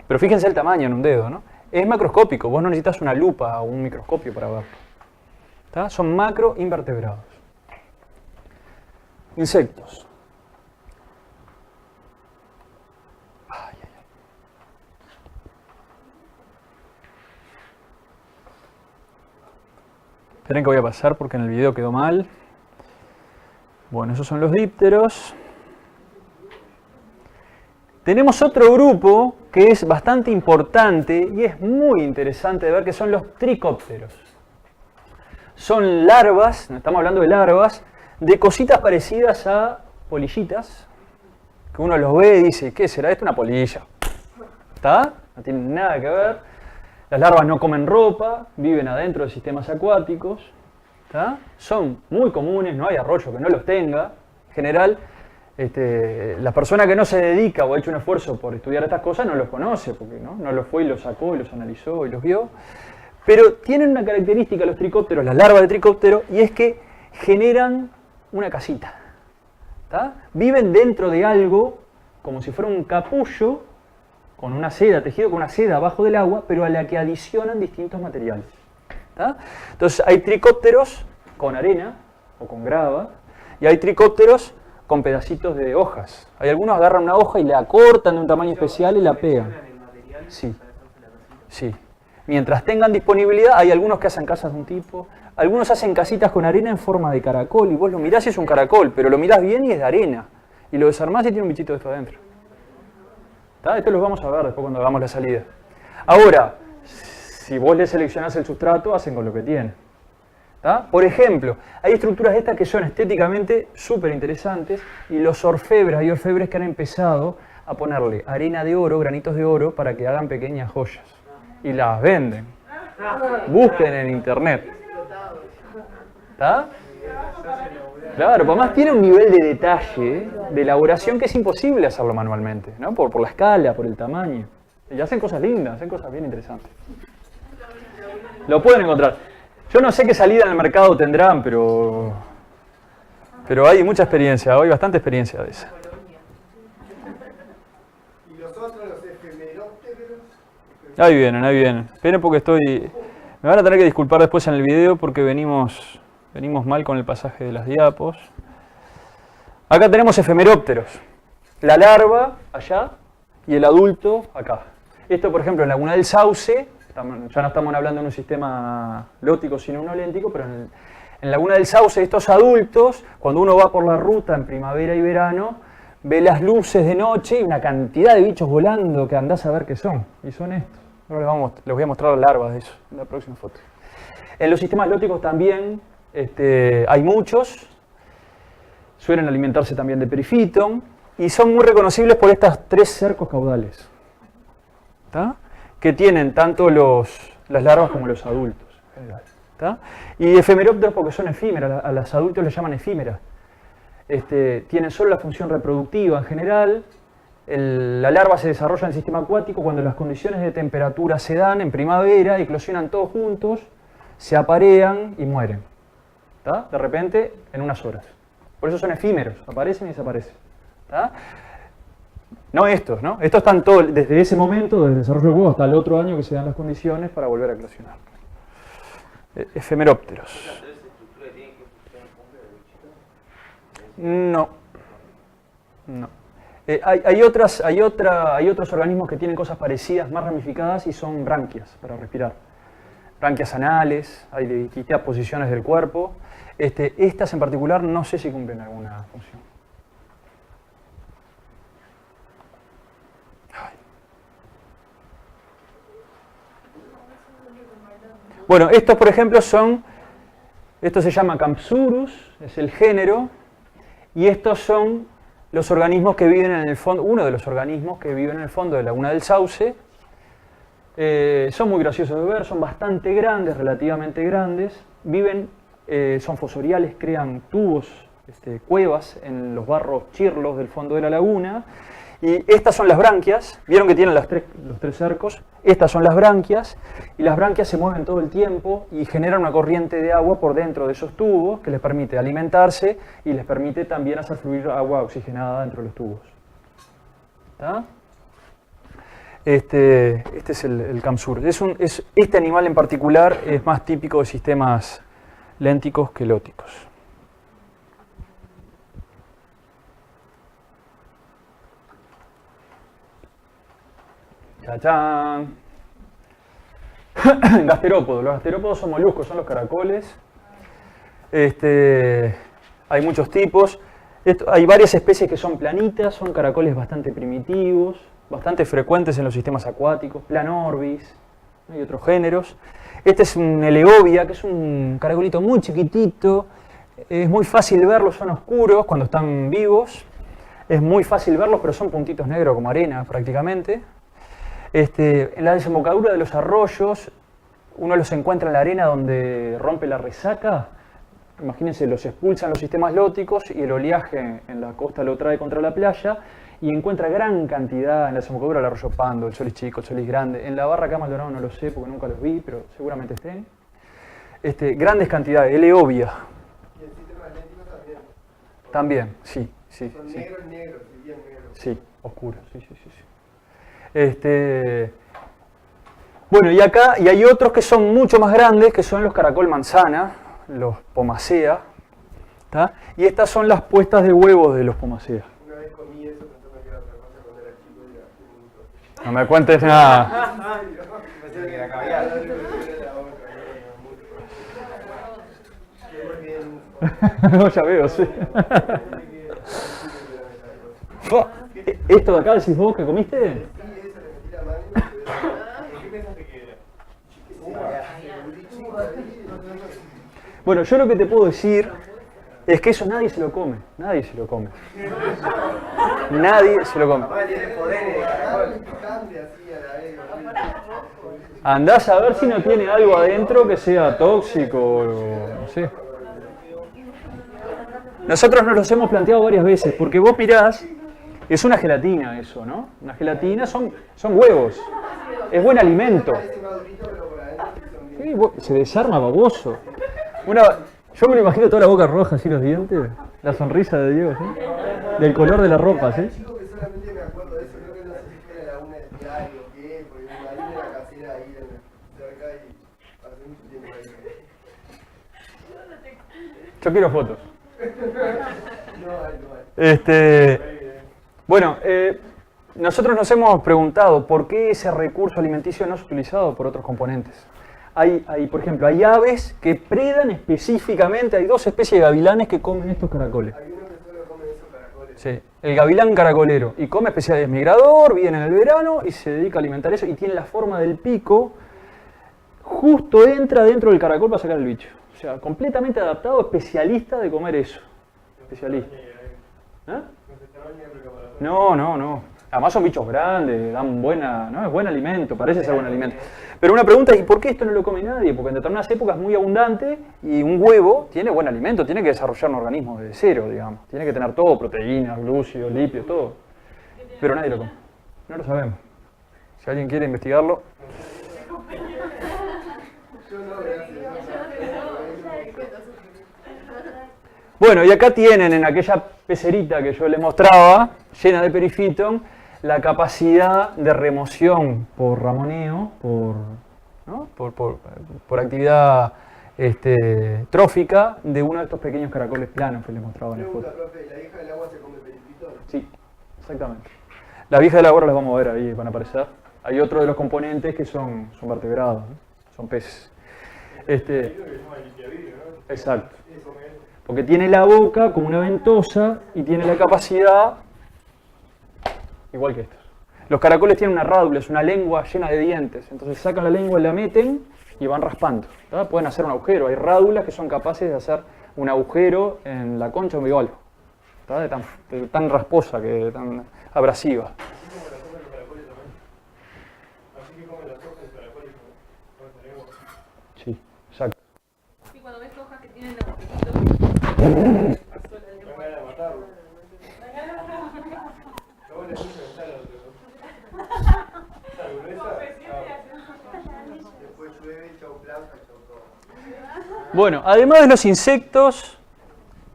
Pero fíjense el tamaño en un dedo, ¿no? Es macroscópico, vos no necesitas una lupa o un microscopio para verlo. ¿Tá? Son macroinvertebrados. Insectos. Esperen que voy a pasar porque en el video quedó mal. Bueno, esos son los dípteros. Tenemos otro grupo que es bastante importante y es muy interesante de ver, que son los tricópteros. Son larvas, estamos hablando de larvas, de cositas parecidas a polillitas, que uno los ve y dice, ¿qué será esto? Una polilla. ¿Está? No tiene nada que ver. Las larvas no comen ropa, viven adentro de sistemas acuáticos. ¿Está? Son muy comunes, no hay arroyo que no los tenga. En general, la persona que no se dedica o ha hecho un esfuerzo por estudiar estas cosas no los conoce, porque no los fue y los sacó y los analizó y los vio. Pero tienen una característica los tricópteros, las larvas de tricóptero, y es que generan una casita. ¿Tá? Viven dentro de algo como si fuera un capullo con una seda, tejido con una seda abajo del agua, pero a la que adicionan distintos materiales. ¿Tá? Entonces hay tricópteros con arena o con grava, y hay tricópteros con pedacitos de hojas. Hay algunos agarran una hoja y la cortan de un tamaño especial y la pegan. Sí, sí. Mientras tengan disponibilidad, hay algunos que hacen casas de un tipo, algunos hacen casitas con arena en forma de caracol, y vos lo mirás y es un caracol, pero lo mirás bien y es de arena. Y lo desarmás y tiene un bichito de esto adentro. ¿Tá? Esto lo vamos a ver después cuando hagamos la salida. Ahora, si vos le seleccionás el sustrato, hacen con lo que tienen. ¿Tá? Por ejemplo, hay estructuras estas que son estéticamente súper interesantes, y los orfebres, hay orfebres que han empezado a ponerle arena de oro, granitos de oro, para que hagan pequeñas joyas. Y las venden. Busquen en internet. ¿Está? Claro, además tiene un nivel de detalle, de elaboración, que es imposible hacerlo manualmente, ¿no? Por la escala, por el tamaño. Y hacen cosas lindas, hacen cosas bien interesantes. Lo pueden encontrar. Yo no sé qué salida en el mercado tendrán, pero hay mucha experiencia, hay bastante experiencia de esa. ¿Y los otros, los efemerópteros? Ahí vienen, ahí vienen. Esperen porque me van a tener que disculpar después en el video porque venimos mal con el pasaje de las diapos. Acá tenemos efemerópteros. La larva allá y el adulto acá. Esto, por ejemplo, en Laguna del Sauce, ya no estamos hablando en un sistema lótico sino un oléntico, pero en Laguna del Sauce estos adultos, cuando uno va por la ruta en primavera y verano, ve las luces de noche y una cantidad de bichos volando que andás a ver qué son. Y son estos. Ahora les voy a mostrar las larvas de eso en la próxima foto. En los sistemas lóticos también hay muchos. Suelen alimentarse también de perifiton y son muy reconocibles por estas 3 cercos caudales. ¿Tá? Que tienen tanto las larvas como los adultos. ¿Tá? Y efemerópteros porque son efímeras, a los adultos les llaman efímeras. Tienen solo la función reproductiva en general. La larva se desarrolla en el sistema acuático cuando las condiciones de temperatura se dan en primavera, eclosionan todos juntos, se aparean y mueren. ¿Tá? De repente, en unas horas. Por eso son efímeros, aparecen y desaparecen. ¿Tá? No estos, ¿no? Estos están todos, desde ese momento, desde el desarrollo del huevo hasta el otro año que se dan las condiciones para volver a eclosionar. Efemerópteros. No. No. Hay otros organismos que tienen cosas parecidas, más ramificadas, y son branquias para respirar. Branquias anales, hay de distintas posiciones del cuerpo. Estas en particular no sé si cumplen alguna función. Bueno, estos por ejemplo esto se llama Campsurus, es el género, y estos son los organismos que viven en el fondo, uno de los organismos que viven en el fondo de Laguna del Sauce. Son muy graciosos de ver, son bastante grandes, relativamente grandes, son fosoriales, crean tubos, cuevas en los barros chirlos del fondo de la laguna. Y estas son las branquias, vieron que tienen los tres cercos, estas son las branquias, y las branquias se mueven todo el tiempo y generan una corriente de agua por dentro de esos tubos que les permite alimentarse y les permite también hacer fluir agua oxigenada dentro de los tubos. ¿Está? Este es el Campsur. Este animal en particular es más típico de sistemas lénticos que lóticos. ¡Chachán! Gasterópodos. Los gasterópodos son moluscos, son los caracoles. Hay muchos tipos. Hay varias especies que son planitas, son caracoles bastante primitivos, bastante frecuentes en los sistemas acuáticos, Planorbis, hay otros géneros. Este es un Eleobia, que es un caracolito muy chiquitito, es muy fácil verlos, son oscuros cuando están vivos, es muy fácil verlos, pero son puntitos negros como arena prácticamente. En la desembocadura de los arroyos, uno los encuentra en la arena donde rompe la resaca. Imagínense, los expulsan los sistemas lóticos y el oleaje en la costa lo trae contra la playa y encuentra gran cantidad en la desembocadura del arroyo Pando, el Solís Chico, el Solís Grande. En la barra acá Maldonado no lo sé porque nunca los vi, pero seguramente estén. Grandes cantidades, Eleobia. Y el sistema atlético también. También, sí. Son negros, negros, y bien negros. Sí, oscuros, sí. Bueno, y acá hay otros que son mucho más grandes, que son los caracol manzana, los Pomacea, ¿tá? Y estas son las puestas de huevos de los Pomacea. Una vez comí eso pensando que era otra cosa cuando era chico y era un gusto. No me cuentes nada. Pensé que era caviar. No, ya veo, sí. ¿Esto de acá decís vos que comiste? Sí, eso le metí la mano y ¿qué pensaste que era? Bueno, yo lo que te puedo decir es que eso nadie se lo come. Nadie se lo come. Nadie se lo come. Tiene poderes de caracol. Picante así a la vez. Andás a ver si no tiene algo adentro que sea tóxico o no sé. Nosotros nos los hemos planteado varias veces, porque vos mirás, es una gelatina eso, ¿no? Una gelatina son huevos. Es buen alimento. Sí, se desarma baboso. Yo me lo imagino toda la boca roja, así los dientes, la sonrisa de Diego, ¿sí? Del color de la ropa, ¿sí? Chico que solamente me acuerdo de eso, creo que no sé si fue la laguna del diario o qué, porque mi marido era casera ahí cerca y hace mucho tiempo ahí. Yo quiero fotos. No hay. Bueno, nosotros nos hemos preguntado por qué ese recurso alimenticio no es utilizado por otros componentes. Por ejemplo, hay aves que predan específicamente, hay dos especies de gavilanes que comen estos caracoles. Hay uno que solo come esos caracoles. Sí, el gavilán caracolero, y come especialmente, es migrador, viene en el verano y se dedica a alimentar eso, y tiene la forma del pico, justo entra dentro del caracol para sacar el bicho. O sea, completamente adaptado, especialista de comer eso. Especialista. ¿Eh? No. Además son bichos grandes, dan es buen alimento, parece ser buen alimento. Pero una pregunta es, ¿y por qué esto no lo come nadie? Porque en determinadas épocas es muy abundante y un huevo tiene buen alimento, tiene que desarrollar un organismo desde cero, digamos. Tiene que tener todo, proteínas, glúcidos, lípidos, todo. Pero nadie lo come. No lo sabemos. Si alguien quiere investigarlo. Bueno, y acá tienen en aquella pecerita que yo les mostraba, llena de perifiton, la capacidad de remoción por ramoneo, por actividad trófica de uno de estos pequeños caracoles planos que les mostraba en la foto. Pregunta, profe, ¿la vieja del agua se come perifitón? Sí, exactamente. Las viejas del agua ahora las vamos a ver ahí, van a aparecer. Hay otro de los componentes que son vertebrados, ¿no? Son peces. Exacto. Porque tiene la boca como una ventosa y tiene la capacidad, igual que estos. Los caracoles tienen una rádula, es una lengua llena de dientes. Entonces sacan la lengua y la meten y van raspando. ¿Tá? Pueden hacer un agujero. Hay rádulas que son capaces de hacer un agujero en la concha de un bivalvo. De tan rasposa, tan abrasiva. Sí, exacto. Y cuando ves hojas que tienen agujeritos, Después llueve, chau planta, chau todo. Bueno, además de los insectos,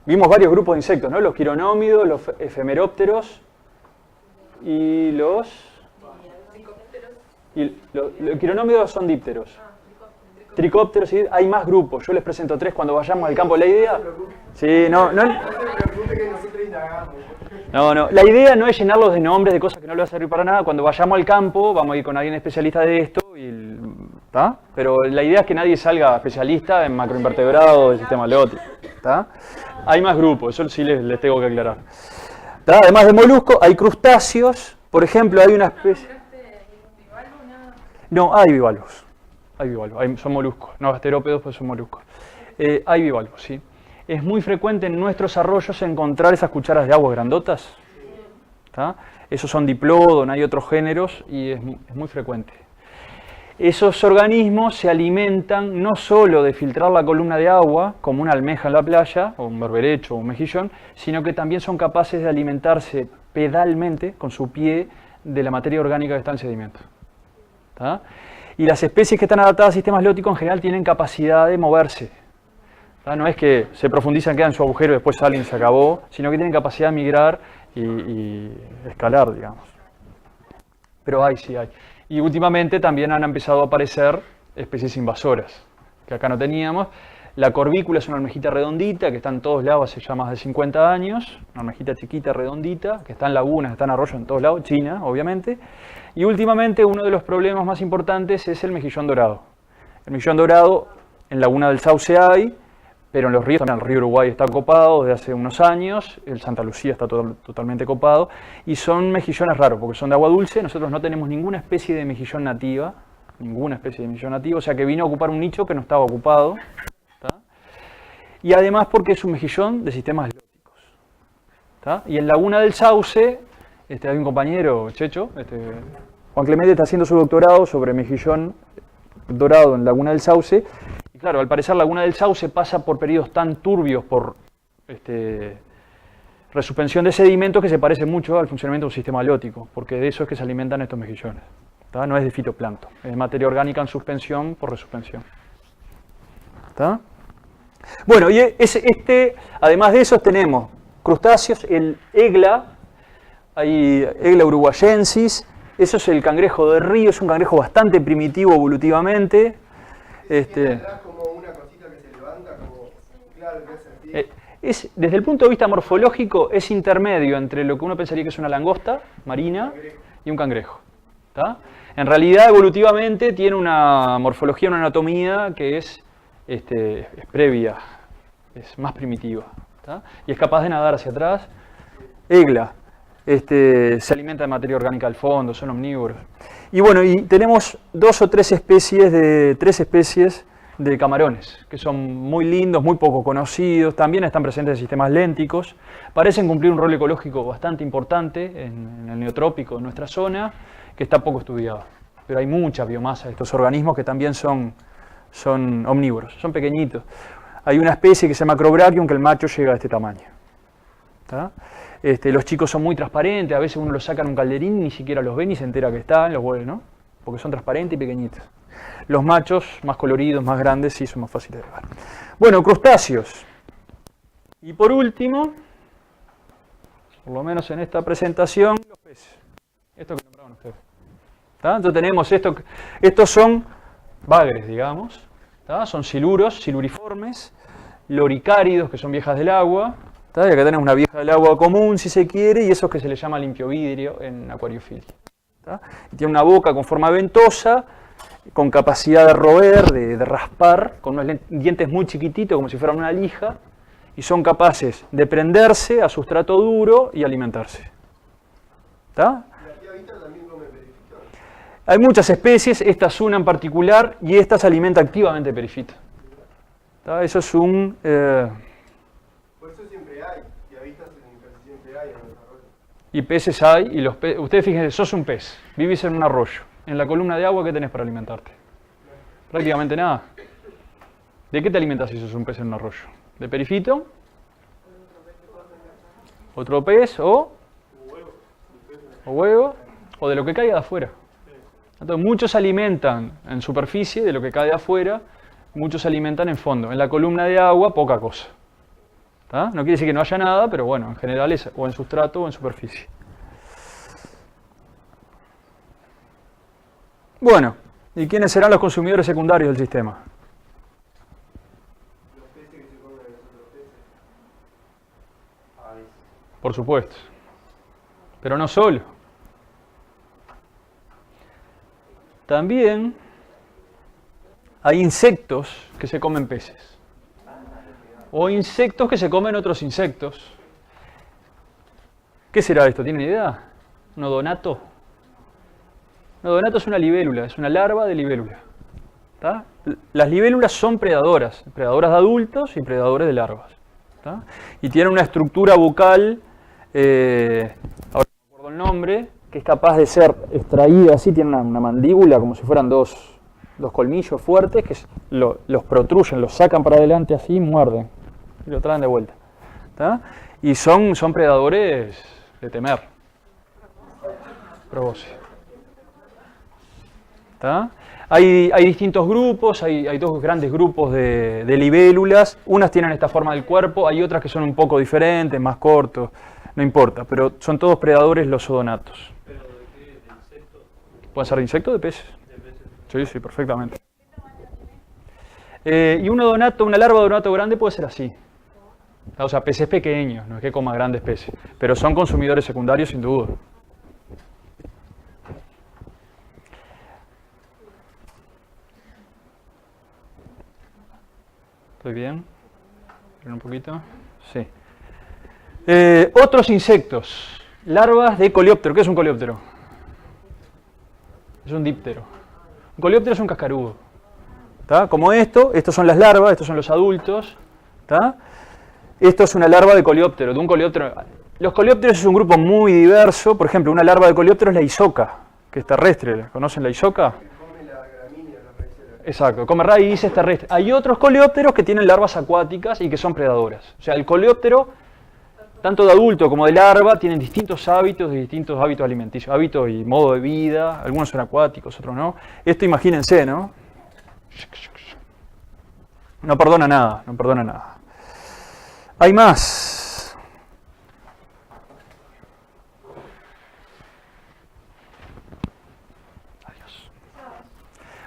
vimos varios grupos de insectos, ¿no? Los quironómidos, los efemerópteros y los quironómidos son dípteros. Tricópteros, ¿sí? Hay más grupos, yo les presento 3 cuando vayamos al campo. La idea... Sí, no, la idea no es llenarlos de nombres, de cosas que no les va a servir para nada. Cuando vayamos al campo, vamos a ir con alguien especialista de esto, pero la idea es que nadie salga especialista en macroinvertebrados del sistema lótico. Hay más grupos, eso sí les tengo que aclarar. ¿Tá? Además de moluscos, hay crustáceos. Por ejemplo, hay una especie... No, hay bivalvos. Hay bivalvos, son moluscos. No gasterópedos, pues son moluscos. Hay bivalvos, sí. Es muy frecuente en nuestros arroyos encontrar esas cucharas de agua grandotas. ¿Tá? Esos son diplodon, hay otros géneros y es muy frecuente. Esos organismos se alimentan no solo de filtrar la columna de agua, como una almeja en la playa, o un berberecho o un mejillón, sino que también son capaces de alimentarse pedalmente, con su pie, de la materia orgánica que está en el sedimento. ¿Tá? Y las especies que están adaptadas a sistemas lóticos en general tienen capacidad de moverse. ¿Tá? No es que se profundizan, quedan en su agujero y después salen y se acabó, sino que tienen capacidad de migrar y escalar, digamos. Pero sí hay. Y últimamente también han empezado a aparecer especies invasoras, que acá no teníamos. La corvícula es una almejita redondita, que está en todos lados hace ya más de 50 años. Una almejita chiquita, redondita, que está en lagunas, está en arroyos en todos lados, China, obviamente. Y últimamente uno de los problemas más importantes es el mejillón dorado. El mejillón dorado en Laguna del Sauce hay, pero en los ríos, también el río Uruguay está copado desde hace unos años, el Santa Lucía está totalmente copado, y son mejillones raros, porque son de agua dulce. Nosotros no tenemos ninguna especie de mejillón nativa, o sea que vino a ocupar un nicho que no estaba ocupado. ¿Tá? Y además porque es un mejillón de sistemas lóticos. ¿Tá? Y en Laguna del Sauce, hay un compañero, Checho, Juan Clemente, está haciendo su doctorado sobre mejillón dorado en Laguna del Sauce. Y claro, al parecer Laguna del Sauce pasa por periodos tan turbios por resuspensión de sedimentos que se parece mucho al funcionamiento de un sistema lótico, porque de eso es que se alimentan estos mejillones. ¿Tá? No es de fitoplancton, es materia orgánica en suspensión por resuspensión. ¿Tá? Bueno, y además de esos tenemos crustáceos, el egla, hay Egla uruguayensis, eso es el cangrejo de río, es un cangrejo bastante primitivo evolutivamente. Atrás como una cosita que se levanta, como, claro, que es así. Desde el punto de vista morfológico, es intermedio entre lo que uno pensaría que es una langosta marina y un cangrejo. ¿Tá? En realidad, evolutivamente, tiene una morfología, una anatomía que es previa, es más primitiva. ¿Tá? Y es capaz de nadar hacia atrás. Egla. Se alimenta de materia orgánica al fondo, son omnívoros. Y bueno, y tenemos tres especies de camarones, que son muy lindos, muy poco conocidos, también están presentes en sistemas lénticos, parecen cumplir un rol ecológico bastante importante en el neotrópico de nuestra zona, que está poco estudiado. Pero hay mucha biomasa de estos organismos que también son omnívoros, son pequeñitos. Hay una especie que se llama Acrobrachium que el macho llega a este tamaño. ¿Tá? Los chicos son muy transparentes, a veces uno los saca en un calderín, ni siquiera los ve ni se entera que están, los vuelve, ¿no? Porque son transparentes y pequeñitos. Los machos, más coloridos, más grandes, sí son más fáciles de ver. Bueno, crustáceos. Y por último, por lo menos en esta presentación, los peces. Esto que nombraban ustedes. ¿Tá? Entonces tenemos estos son bagres, digamos. ¿Tá? Son siluros, siluriformes, loricáridos, que son viejas del agua. ¿Tá? Y acá tenemos una vieja del agua común, si se quiere, y esos que se le llama limpiovidrio en acuariofilia. ¿Tá? Y tiene una boca con forma ventosa, con capacidad de roer, de raspar, con unos dientes muy chiquititos, como si fueran una lija, y son capaces de prenderse a sustrato duro y alimentarse. ¿Tá? Hay muchas especies, esta es una en particular, y esta se alimenta activamente de perifita. ¿Tá? Eso es un... Por eso siempre hay, y avistas siempre hay en los arroyos. Y peces hay, y ustedes fíjense, sos un pez, vivís en un arroyo. En la columna de agua, ¿qué tenés para alimentarte? Prácticamente nada. ¿De qué te alimentas si sos un pez en un arroyo? ¿De perifito? ¿Otro pez? ¿O huevo? ¿O de lo que caiga de afuera? Entonces, muchos se alimentan en superficie de lo que cae de afuera, muchos se alimentan en fondo. En la columna de agua, poca cosa. ¿Tá? No quiere decir que no haya nada, pero bueno, en general es o en sustrato o en superficie. Bueno, ¿y quiénes serán los consumidores secundarios del sistema? Los peces que se comen a los otros peces. Por supuesto. Pero no solo. También hay insectos que se comen peces. O insectos que se comen otros insectos. ¿Qué será esto? ¿Tienen idea? ¿Un odonato? Un odonato es una libélula, es una larva de libélula. ¿Tá? Las libélulas son predadoras de adultos y predadores de larvas. ¿Tá? Y tienen una estructura bucal, ahora no me acuerdo el nombre, que es capaz de ser extraída así, tiene una mandíbula como si fueran dos colmillos fuertes que los protruyen, los sacan para adelante así y muerden y lo traen de vuelta. ¿Tá? Y son predadores de temer. Probóscide. ¿Tá? Hay distintos grupos, hay dos grandes grupos de libélulas. Unas tienen esta forma del cuerpo, hay otras que son un poco diferentes, más cortos, no importa, pero son todos predadores los odonatos. ¿Pero de qué? ¿De insectos? ¿Pueden ser de insectos o de peces? ¿De peces? Sí, sí, perfectamente. Y un odonato, una larva de odonato grande puede ser así. O sea, peces pequeños, no es que coma grandes peces, pero son consumidores secundarios sin duda. ¿Estoy bien? ¿Miren un poquito? Sí. Otros insectos. Larvas de coleóptero. ¿Qué es un coleóptero? Es un díptero. Un coleóptero es un cascarudo. ¿Tá? Como estos son las larvas, estos son los adultos. ¿Tá? Esto es una larva de coleóptero, de un coleóptero. Los coleópteros es un grupo muy diverso. Por ejemplo, una larva de coleóptero es la isoca, que es terrestre. ¿Conocen la isoca? Exacto, come raíces terrestres. Hay otros coleópteros que tienen larvas acuáticas y que son predadoras. O sea, el coleóptero, tanto de adulto como de larva, tienen distintos hábitos alimenticios, hábitos y modo de vida. Algunos son acuáticos, otros no. Esto imagínense, ¿no? No perdona nada, no perdona nada. Hay más.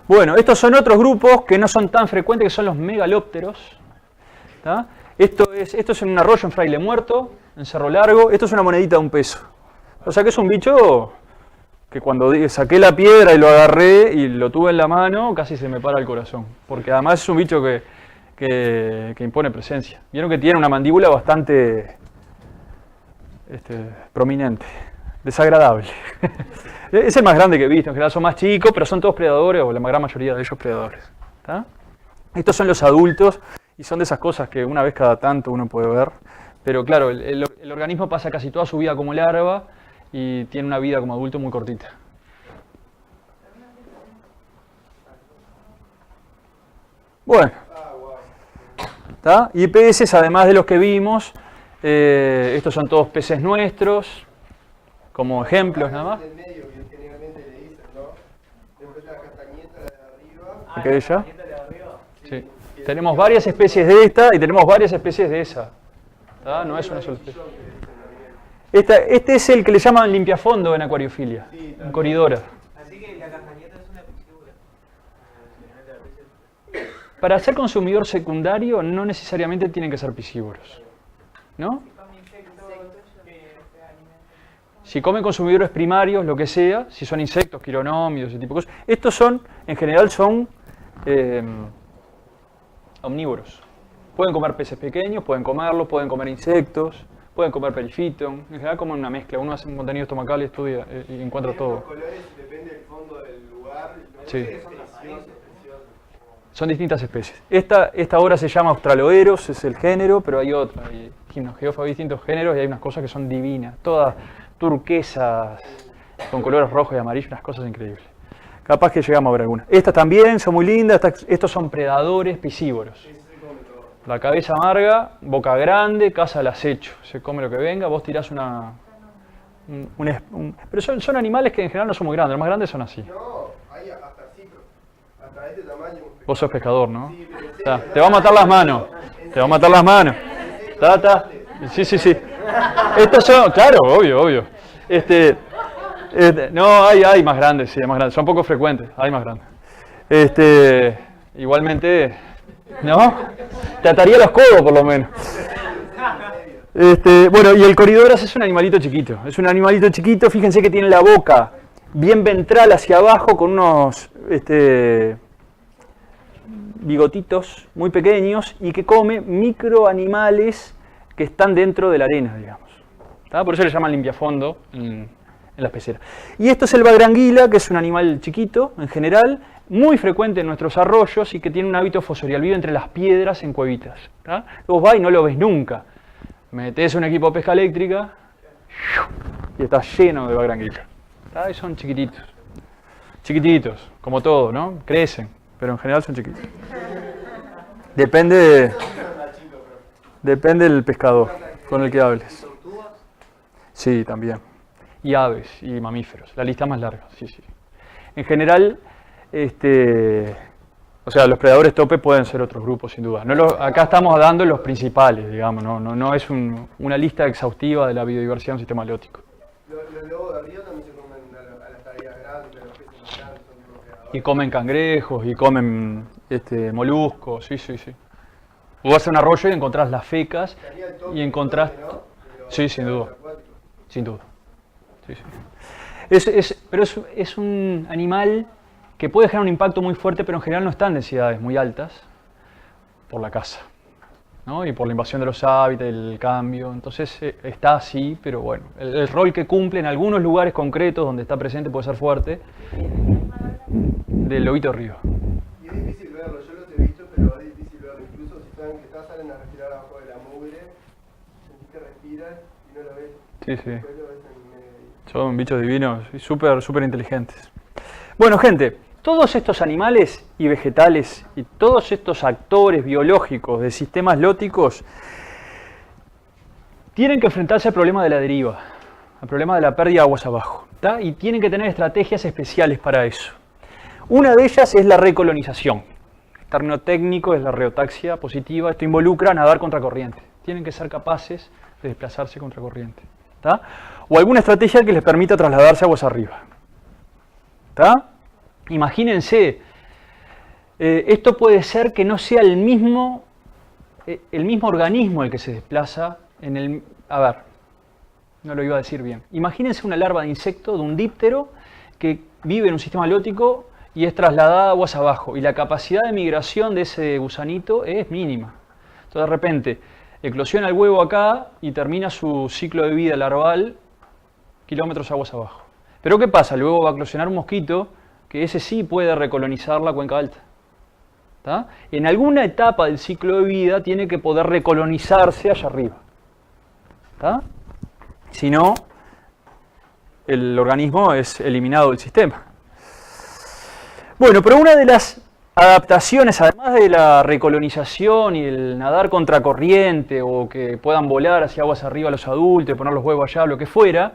Bueno, estos son otros grupos que no son tan frecuentes, que son los megalópteros. ¿Tá? Esto es en un arroyo en Fraile Muerto, en Cerro Largo. Esto es una monedita de 1 peso. O sea que es un bicho que cuando saqué la piedra y lo agarré y lo tuve en la mano, casi se me para el corazón. Porque además es un bicho que impone presencia. Vieron que tiene una mandíbula bastante prominente, desagradable. Es el más grande que he visto, en general son más chicos, pero son todos predadores, o la gran mayoría de ellos predadores. ¿Tá? Estos son los adultos, y son de esas cosas que una vez cada tanto uno puede ver. Pero claro, el organismo pasa casi toda su vida como larva, y tiene una vida como adulto muy cortita. Bueno. ¿Tá? Y peces, además de los que vimos, estos son todos peces nuestros, como ejemplos nada más. Aquella. Sí. Tenemos varias especies de esta y tenemos varias especies de esa. ¿Tá? No es una sola especie. Este es el que le llaman limpiafondo en acuariofilia, en coridora. Así que la castañeta es una piscícola. Para ser consumidor secundario no necesariamente tienen que ser piscívoros, ¿no? Si comen consumidores primarios, lo que sea, si son insectos, quironómidos, ese tipo de cosas, estos en general son omnívoros. Pueden comer peces pequeños, pueden comerlos, pueden comer insectos, pueden comer perifiton, en general comen una mezcla. Uno hace un contenido estomacal y estudia y encuentra todo. Los colores depende del fondo del lugar. Sí. Son distintas especies. Esta ahora se llama Australoeros, es el género, pero hay otra. Hay Gymnogeopha, hay distintos géneros y hay unas cosas que son divinas. Todas turquesas, con colores rojos y amarillos, unas cosas increíbles. Capaz que llegamos a ver algunas. Estas también son muy lindas, estos son predadores piscívoros. La cabeza amarga, boca grande, caza al acecho. Se come lo que venga, vos tirás pero son animales que en general no son muy grandes, los más grandes son así. No, hay hasta ciclos, hasta este tamaño. Vos sos pescador, ¿no? Sí, pero Te va a matar las manos. Te va a matar las manos. Sí. Estos son, claro, obvio. No, hay más grandes, sí, hay más grandes. Son poco frecuentes, hay más grandes. Igualmente, ¿no? Te ataría los codos, por lo menos. Bueno, y el coridoras es un animalito chiquito. Es un animalito chiquito, fíjense que tiene la boca bien ventral hacia abajo con unos bigotitos muy pequeños y que come microanimales que están dentro de la arena, digamos. ¿Tá? Por eso le llaman limpiafondo en las peceras. Y esto es el bagranguila, que es un animal chiquito en general, muy frecuente en nuestros arroyos y que tiene un hábito fosorial, vive entre las piedras en cuevitas. ¿Tá? Vos vas y no lo ves nunca. Metés un equipo de pesca eléctrica y está lleno de bagranguila. ¿Tá? Y son chiquititos. Chiquititos, como todo, ¿no? Crecen, pero en general son chiquitos. Depende del pescador con el que hables. Sí, también. Y aves y mamíferos. La lista más larga, sí, sí. En general, o sea, los predadores tope pueden ser otros grupos, sin duda. Acá estamos dando los principales, digamos, no es una lista exhaustiva de la biodiversidad de un sistema haleótico. Los lobos de río también se comen a las tareas grandes, a los peces más grandes, son tipo predadores. Y comen cangrejos, y comen moluscos, sí, sí, sí. Vos vas a un arroyo y encontrás las fecas y encontrás... Sí, sin duda. Sin duda. Sí, sí. Pero es un animal que puede generar un impacto muy fuerte, pero en general no está en densidades muy altas por la caza, ¿no? Y por la invasión de los hábitats, el cambio. Entonces está así, pero bueno, el rol que cumple en algunos lugares concretos donde está presente puede ser fuerte, del lobito río. Y es difícil verlo, yo los he visto, pero es difícil verlo. Incluso si saben que salen a respirar abajo de la mugre, sentís que respiran y no lo ves. Sí, sí. Después lo ves en medio. Son bichos divinos y súper inteligentes. Bueno, gente, todos estos animales y vegetales y todos estos actores biológicos de sistemas lóticos tienen que enfrentarse al problema de la deriva, al problema de la pérdida de aguas abajo, ¿tá? Y tienen que tener estrategias especiales para eso. Una de ellas es la recolonización. El término técnico es la reotaxia positiva. Esto involucra nadar contracorriente. Tienen que ser capaces de desplazarse contracorriente, ¿tá? O alguna estrategia que les permita trasladarse aguas arriba, ¿tá? Imagínense, esto puede ser que no sea el mismo organismo el que se desplaza en el... A ver, no lo iba a decir bien. Imagínense una larva de insecto, de un díptero, que vive en un sistema haleótico y es trasladada aguas abajo. Y la capacidad de migración de ese gusanito es mínima. Entonces de repente eclosiona el huevo acá y termina su ciclo de vida larval kilómetros aguas abajo. Pero ¿qué pasa? Luego va a eclosionar un mosquito que ese sí puede recolonizar la cuenca alta. ¿Tá? En alguna etapa del ciclo de vida tiene que poder recolonizarse allá arriba. ¿Tá? Si no, el organismo es eliminado del sistema. Bueno, pero una de las adaptaciones, además de la recolonización y el nadar contracorriente o que puedan volar hacia aguas arriba los adultos, poner los huevos allá, lo que fuera,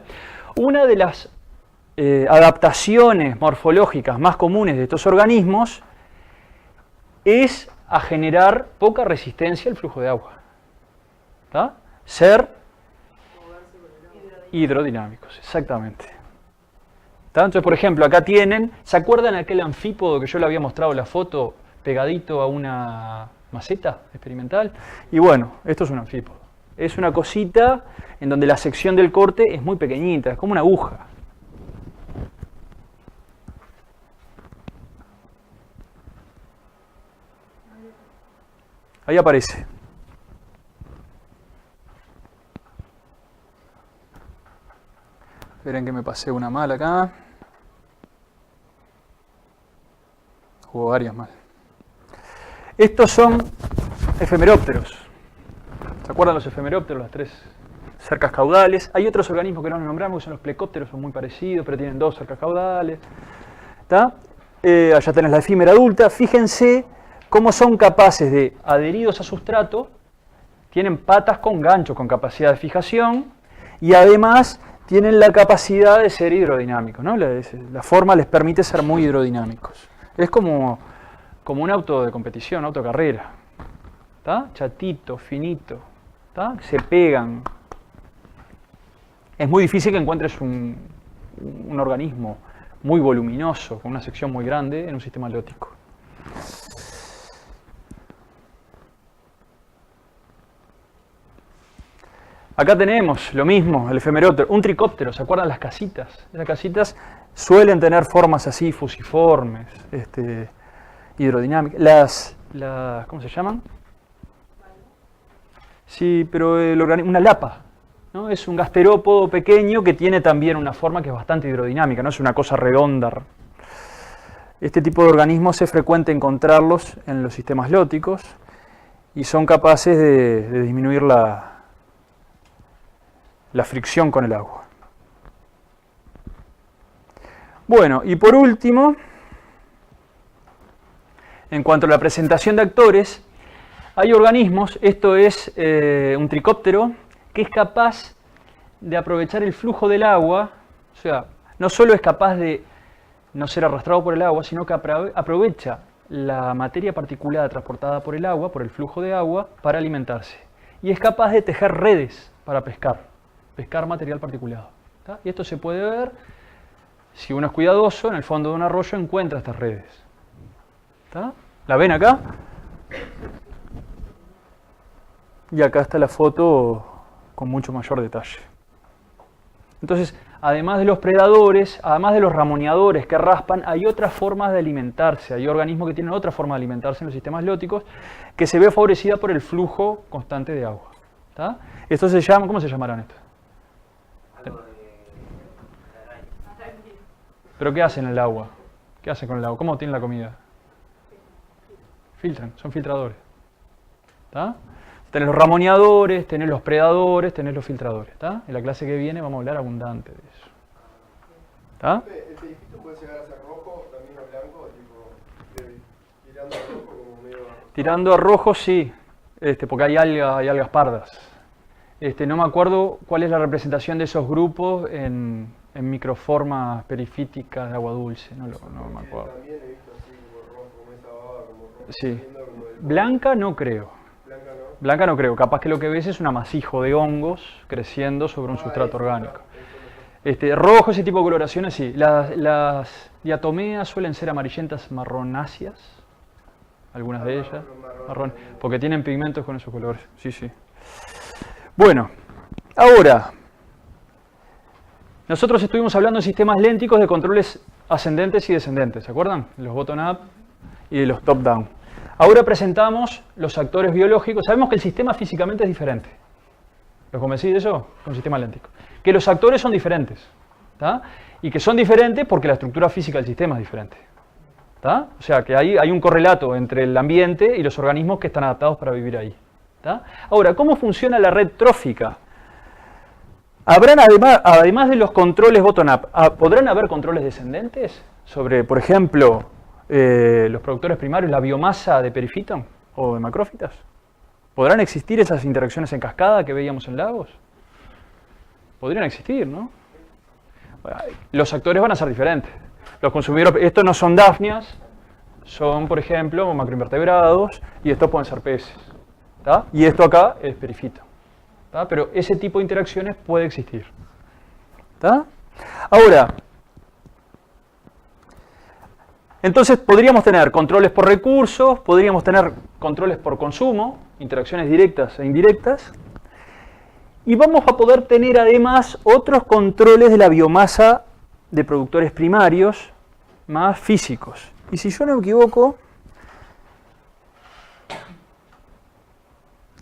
una de las adaptaciones morfológicas más comunes de estos organismos es a generar poca resistencia al flujo de agua. ¿Tá? Ser hidrodinámicos, exactamente. ¿Tá? Entonces, por ejemplo, acá tienen, ¿se acuerdan aquel anfípodo que yo le había mostrado la foto pegadito a una maceta experimental? Y bueno, esto es un anfípodo. Es una cosita en donde la sección del corte es muy pequeñita, es como una aguja. Ahí aparece. Esperen que me pasé una mal acá. Hubo varias mal. Estos son efemerópteros. ¿Se acuerdan los efemerópteros? Las tres cercas caudales. Hay otros organismos que no los nombramos, que son los plecópteros, son muy parecidos, pero tienen dos cercas caudales. ¿Tá? Allá tenés la efímera adulta. Fíjense cómo son capaces de, adheridos a sustrato, tienen patas con ganchos, con capacidad de fijación, y además tienen la capacidad de ser hidrodinámicos, ¿no? La forma les permite ser muy hidrodinámicos. Es como un auto de competición, autocarrera. ¿Tá? Chatito, finito. ¿Tá? Se pegan. Es muy difícil que encuentres un organismo muy voluminoso, con una sección muy grande, en un sistema haleótico. Acá tenemos lo mismo, el efemeróptero, un tricóptero, ¿se acuerdan las casitas? Las casitas suelen tener formas así, fusiformes, hidrodinámicas. ¿cómo se llaman? Sí, pero una lapa, ¿no? Es un gasterópodo pequeño que tiene también una forma que es bastante hidrodinámica, no es una cosa redonda. Este tipo de organismos es frecuente encontrarlos en los sistemas lóticos y son capaces de disminuir la fricción con el agua. Bueno, y por último, en cuanto a la presentación de actores, hay organismos, esto es un tricóptero, que es capaz de aprovechar el flujo del agua, o sea, no solo es capaz de no ser arrastrado por el agua, sino que aprovecha la materia particulada transportada por el agua, por el flujo de agua, para alimentarse. Y es capaz de tejer redes para pescar material particulado. ¿Tá? Y esto se puede ver, si uno es cuidadoso, en el fondo de un arroyo encuentra estas redes. ¿Tá? ¿La ven acá? Y acá está la foto con mucho mayor detalle. Entonces, además de los predadores, además de los ramoneadores que raspan, hay otras formas de alimentarse. Hay organismos que tienen otra forma de alimentarse en los sistemas lóticos que se ve favorecida por el flujo constante de agua. ¿Tá? Esto se llama, ¿cómo se llamarán esto? ¿Pero qué hacen en el agua? ¿Qué hacen con el agua? ¿Cómo obtienen la comida? Filtran, son filtradores. ¿Tá? Tenés los ramoneadores, tenés los predadores, tenés los filtradores. ¿Tá? En la clase que viene vamos a hablar abundante de eso. ¿Tá? ¿El perifito puede llegar a ser rojo, también a blanco, tipo tirando a rojo como medio... Tirando a rojo sí, porque hay algas pardas. No me acuerdo cuál es la representación de esos grupos en microformas perifíticas de agua dulce, no me acuerdo. También he visto así como rojo, como esa baba, como rojo. Sí. Como el... Blanca no creo. Blanca no. Blanca no creo, capaz que lo que ves es un amasijo de hongos creciendo sobre un sustrato orgánico. Rojo, ese tipo de coloraciones sí. Las diatomeas suelen ser amarillentas marronáceas, algunas de ellas, marrón, porque tienen pigmentos con esos colores. Sí, sí. Bueno, ahora, nosotros estuvimos hablando en sistemas lénticos de controles ascendentes y descendentes, ¿se acuerdan? Los bottom-up y de los top-down. Ahora presentamos los actores biológicos. Sabemos que el sistema físicamente es diferente. ¿Los convencí de eso? Con un sistema léntico. Que los actores son diferentes. ¿Tá? Y que son diferentes porque la estructura física del sistema es diferente. ¿Tá? O sea que hay un correlato entre el ambiente y los organismos que están adaptados para vivir ahí. ¿Tá? Ahora, ¿cómo funciona la red trófica? ¿Habrán además de los controles bottom-up, ¿podrán haber controles descendentes sobre, por ejemplo, los productores primarios, la biomasa de perifito o de macrófitas? ¿Podrán existir esas interacciones en cascada que veíamos en lagos? Podrían existir, ¿no? Los actores van a ser diferentes. Los consumidores, estos no son dafnias, son, por ejemplo, macroinvertebrados, y estos pueden ser peces. ¿Tá? Y esto acá es perifito. ¿Tá? Pero ese tipo de interacciones puede existir. ¿Tá? Ahora, entonces podríamos tener controles por recursos, podríamos tener controles por consumo, interacciones directas e indirectas, y vamos a poder tener además otros controles de la biomasa de productores primarios más físicos. Y si yo no me equivoco,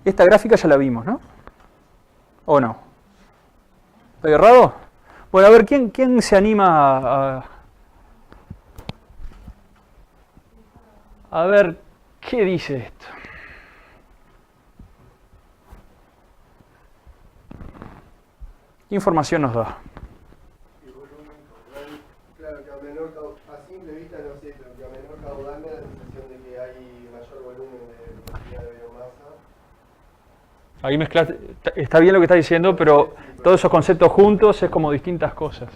esta gráfica ya la vimos, ¿no? ¿O no? ¿Estoy errado? Bueno, a ver, ¿quién se anima a ver qué dice esto? ¿Qué información nos da? Claro, que a menor a simple vista no sé, pero que a menor caudal me da la sensación de que hay mayor volumen de cantidad de biomasa. Ahí mezclar, está bien lo que está diciendo, pero todos esos conceptos juntos es como distintas cosas.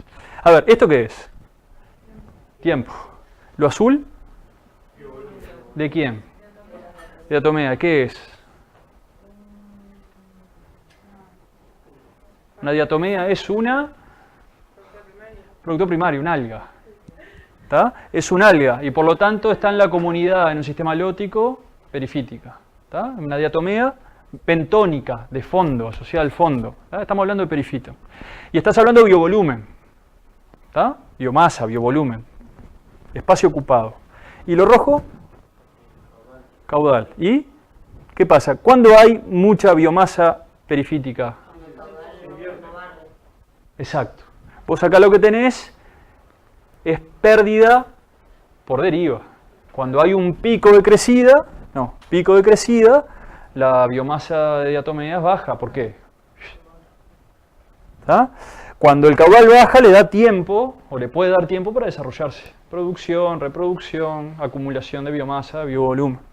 A ver, ¿esto qué es? Tiempo. ¿Lo azul? ¿De quién? De diatomea. ¿Qué es? Una diatomea es una producto primario, una alga. ¿Tá? Es una alga y por lo tanto está en la comunidad, en un sistema lótico, perifítica. ¿Tá? Una diatomea pentónica, de fondo, asociada al fondo. ¿Tá? Estamos hablando de perifito. Y estás hablando de biovolumen. ¿Tá? Biomasa, biovolumen. Espacio ocupado. ¿Y lo rojo? Caudal. ¿Y qué pasa? ¿Cuándo hay mucha biomasa perifítica? Exacto. Vos acá lo que tenés es pérdida por deriva. Cuando hay un pico de crecida, la biomasa de diatomeas baja. ¿Por qué? ¿Tá? Cuando el caudal baja le da tiempo, o le puede dar tiempo para desarrollarse. Producción, reproducción, acumulación de biomasa, biovolumen.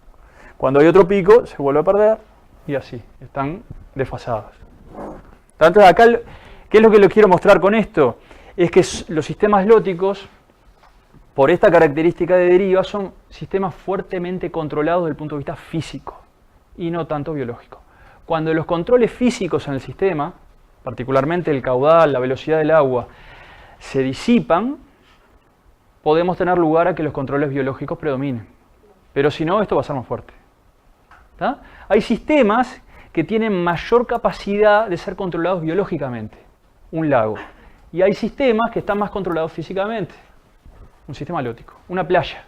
Cuando hay otro pico, se vuelve a perder y así, están desfasadas. Entonces acá, ¿qué es lo que les quiero mostrar con esto? Es que los sistemas lóticos, por esta característica de deriva, son sistemas fuertemente controlados desde el punto de vista físico y no tanto biológico. Cuando los controles físicos en el sistema, particularmente el caudal, la velocidad del agua, se disipan, podemos tener lugar a que los controles biológicos predominen. Pero si no, esto va a ser más fuerte. ¿Tá? Hay sistemas que tienen mayor capacidad de ser controlados biológicamente, un lago. Y hay sistemas que están más controlados físicamente, un sistema lótico, una playa.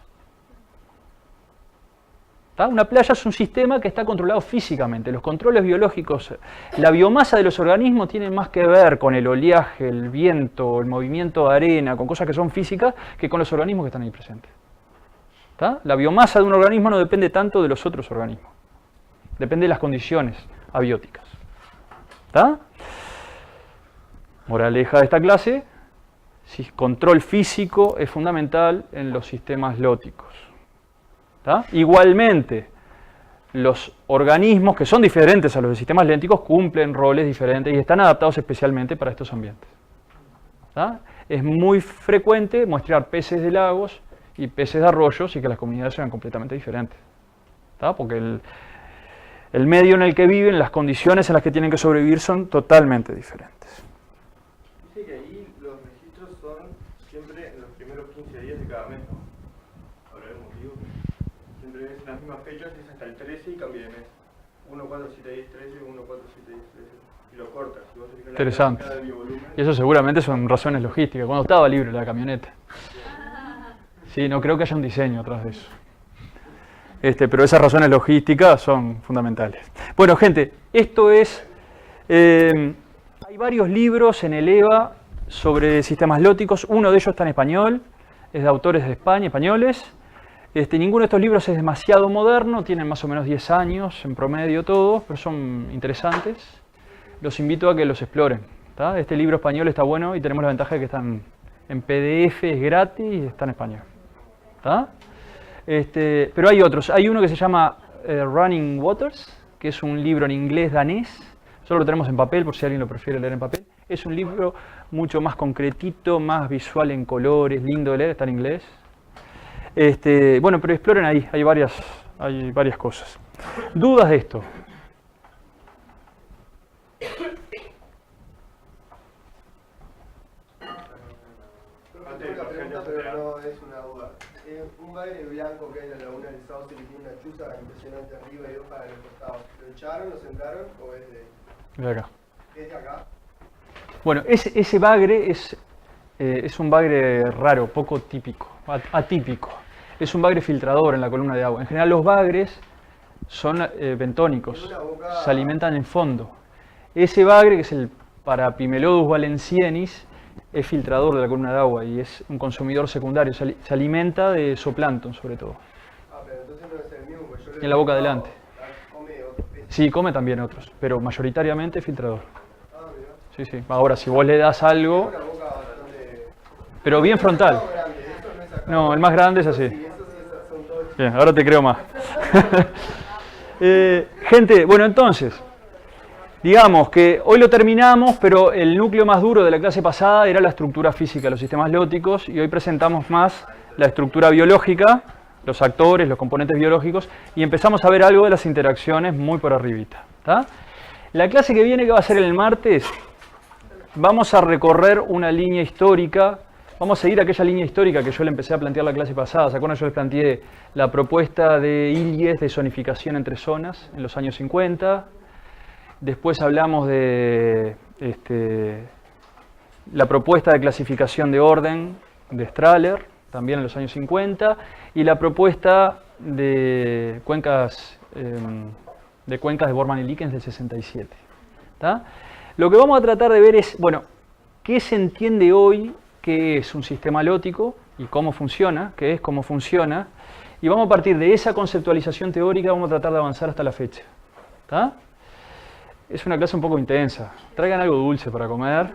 ¿Tá? Una playa es un sistema que está controlado físicamente. Los controles biológicos, la biomasa de los organismos tiene más que ver con el oleaje, el viento, el movimiento de arena, con cosas que son físicas, que con los organismos que están ahí presentes. ¿Tá? La biomasa de un organismo no depende tanto de los otros organismos. Depende de las condiciones abióticas. ¿Tá? Moraleja de esta clase, control físico es fundamental en los sistemas lóticos. ¿Tá? Igualmente, los organismos que son diferentes a los de sistemas lénticos cumplen roles diferentes y están adaptados especialmente para estos ambientes. ¿Tá? Es muy frecuente muestrear peces de lagos y peces de arroyos y que las comunidades sean completamente diferentes. ¿Tá? Porque el medio en el que viven, las condiciones en las que tienen que sobrevivir son totalmente diferentes. Dice que ahí los registros son siempre en los primeros 15 días de cada mes, ¿no? Ahora el motivo. Siempre es las mismas fechas, es hasta el 13 y cambia de mes. 1, 4, 7, 10, 13, 1, 4, 7, 10, 13. Y lo cortas. Si vos te fijas Interesante. la biovolumen, Y eso seguramente son razones logísticas. Cuando estaba libre la camioneta. Sí, no creo que haya un diseño atrás de eso. Pero esas razones logísticas son fundamentales. Bueno, gente, esto es... hay varios libros en el EVA sobre sistemas lóticos. Uno de ellos está en español, es de autores de España, españoles. Ninguno de estos libros es demasiado moderno, tienen más o menos 10 años en promedio todos, pero son interesantes. Los invito a que los exploren. ¿Tá? Este libro español está bueno y tenemos la ventaja de que están en PDF, es gratis y está en español. ¿Tá? Pero hay otros. Hay uno que se llama Running Waters, que es un libro en inglés danés. Solo lo tenemos en papel, por si alguien lo prefiere leer en papel. Es un libro mucho más concretito, más visual en colores, lindo de leer, está en inglés. Bueno, pero exploren ahí, hay varias cosas. ¿Dudas de esto? pero no es una duda. Un bagre blanco que hay en la laguna del Sauce que tiene una chuza impresionante arriba y hojas en los costados. ¿Lo echaron, lo sembraron o es De acá. ¿Es de acá? Bueno, ese bagre es un bagre raro, poco típico, atípico. Es un bagre filtrador en la columna de agua. En general los bagres son bentónicos, se alimentan en fondo. Ese bagre, que es el Parapimelodus valenciennis, es filtrador de la columna de agua y es un consumidor secundario, se alimenta de zooplancton sobre todo. Ah, pero entonces no es el mismo, pues yo le En la boca adelante. Come otros peces. Sí, come también otros, pero mayoritariamente filtrador. Ah, mira. Sí, sí. Ahora, si vos le das algo, Una boca bastante... pero bien frontal. No, grande, esto no es acá. No, el más grande es así. Sí, esos sí son todos Bien, ahora te creo más. Gente, bueno, entonces, digamos que hoy lo terminamos, pero el núcleo más duro de la clase pasada era la estructura física de los sistemas lóticos y hoy presentamos más la estructura biológica, los actores, los componentes biológicos y empezamos a ver algo de las interacciones muy por arribita. ¿Tá? La clase que viene, que va a ser el martes, vamos a recorrer una línea histórica. Vamos a seguir aquella línea histórica que yo le empecé a plantear la clase pasada. ¿Se acuerdan? Yo les planteé la propuesta de Illies de zonificación entre zonas en los años 50. Después hablamos de la propuesta de clasificación de orden de Strahler. también en los años 50, y la propuesta de cuencas de Borman y Likens del 67. ¿Tá? Lo que vamos a tratar de ver es, bueno, ¿qué se entiende hoy que es un sistema halótico y cómo funciona? ¿Qué es? ¿Cómo funciona? Y vamos a partir de esa conceptualización teórica, vamos a tratar de avanzar hasta la fecha. ¿Tá? Es una clase un poco intensa. Traigan algo dulce para comer.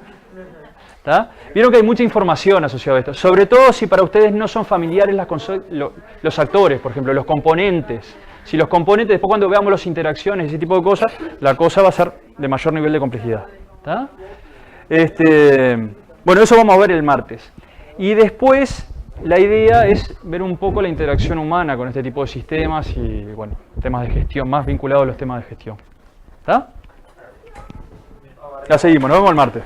¿Tá? Vieron que hay mucha información asociada a esto, sobre todo si para ustedes no son familiares los actores, por ejemplo, los componentes. Si los componentes, después cuando veamos las interacciones y ese tipo de cosas, la cosa va a ser de mayor nivel de complejidad. ¿Tá? Bueno, eso vamos a ver el martes. Y después, la idea es ver un poco la interacción humana con este tipo de sistemas y, bueno, temas de gestión, más vinculados a los temas de gestión. ¿Tá? Ya seguimos, nos vemos el martes.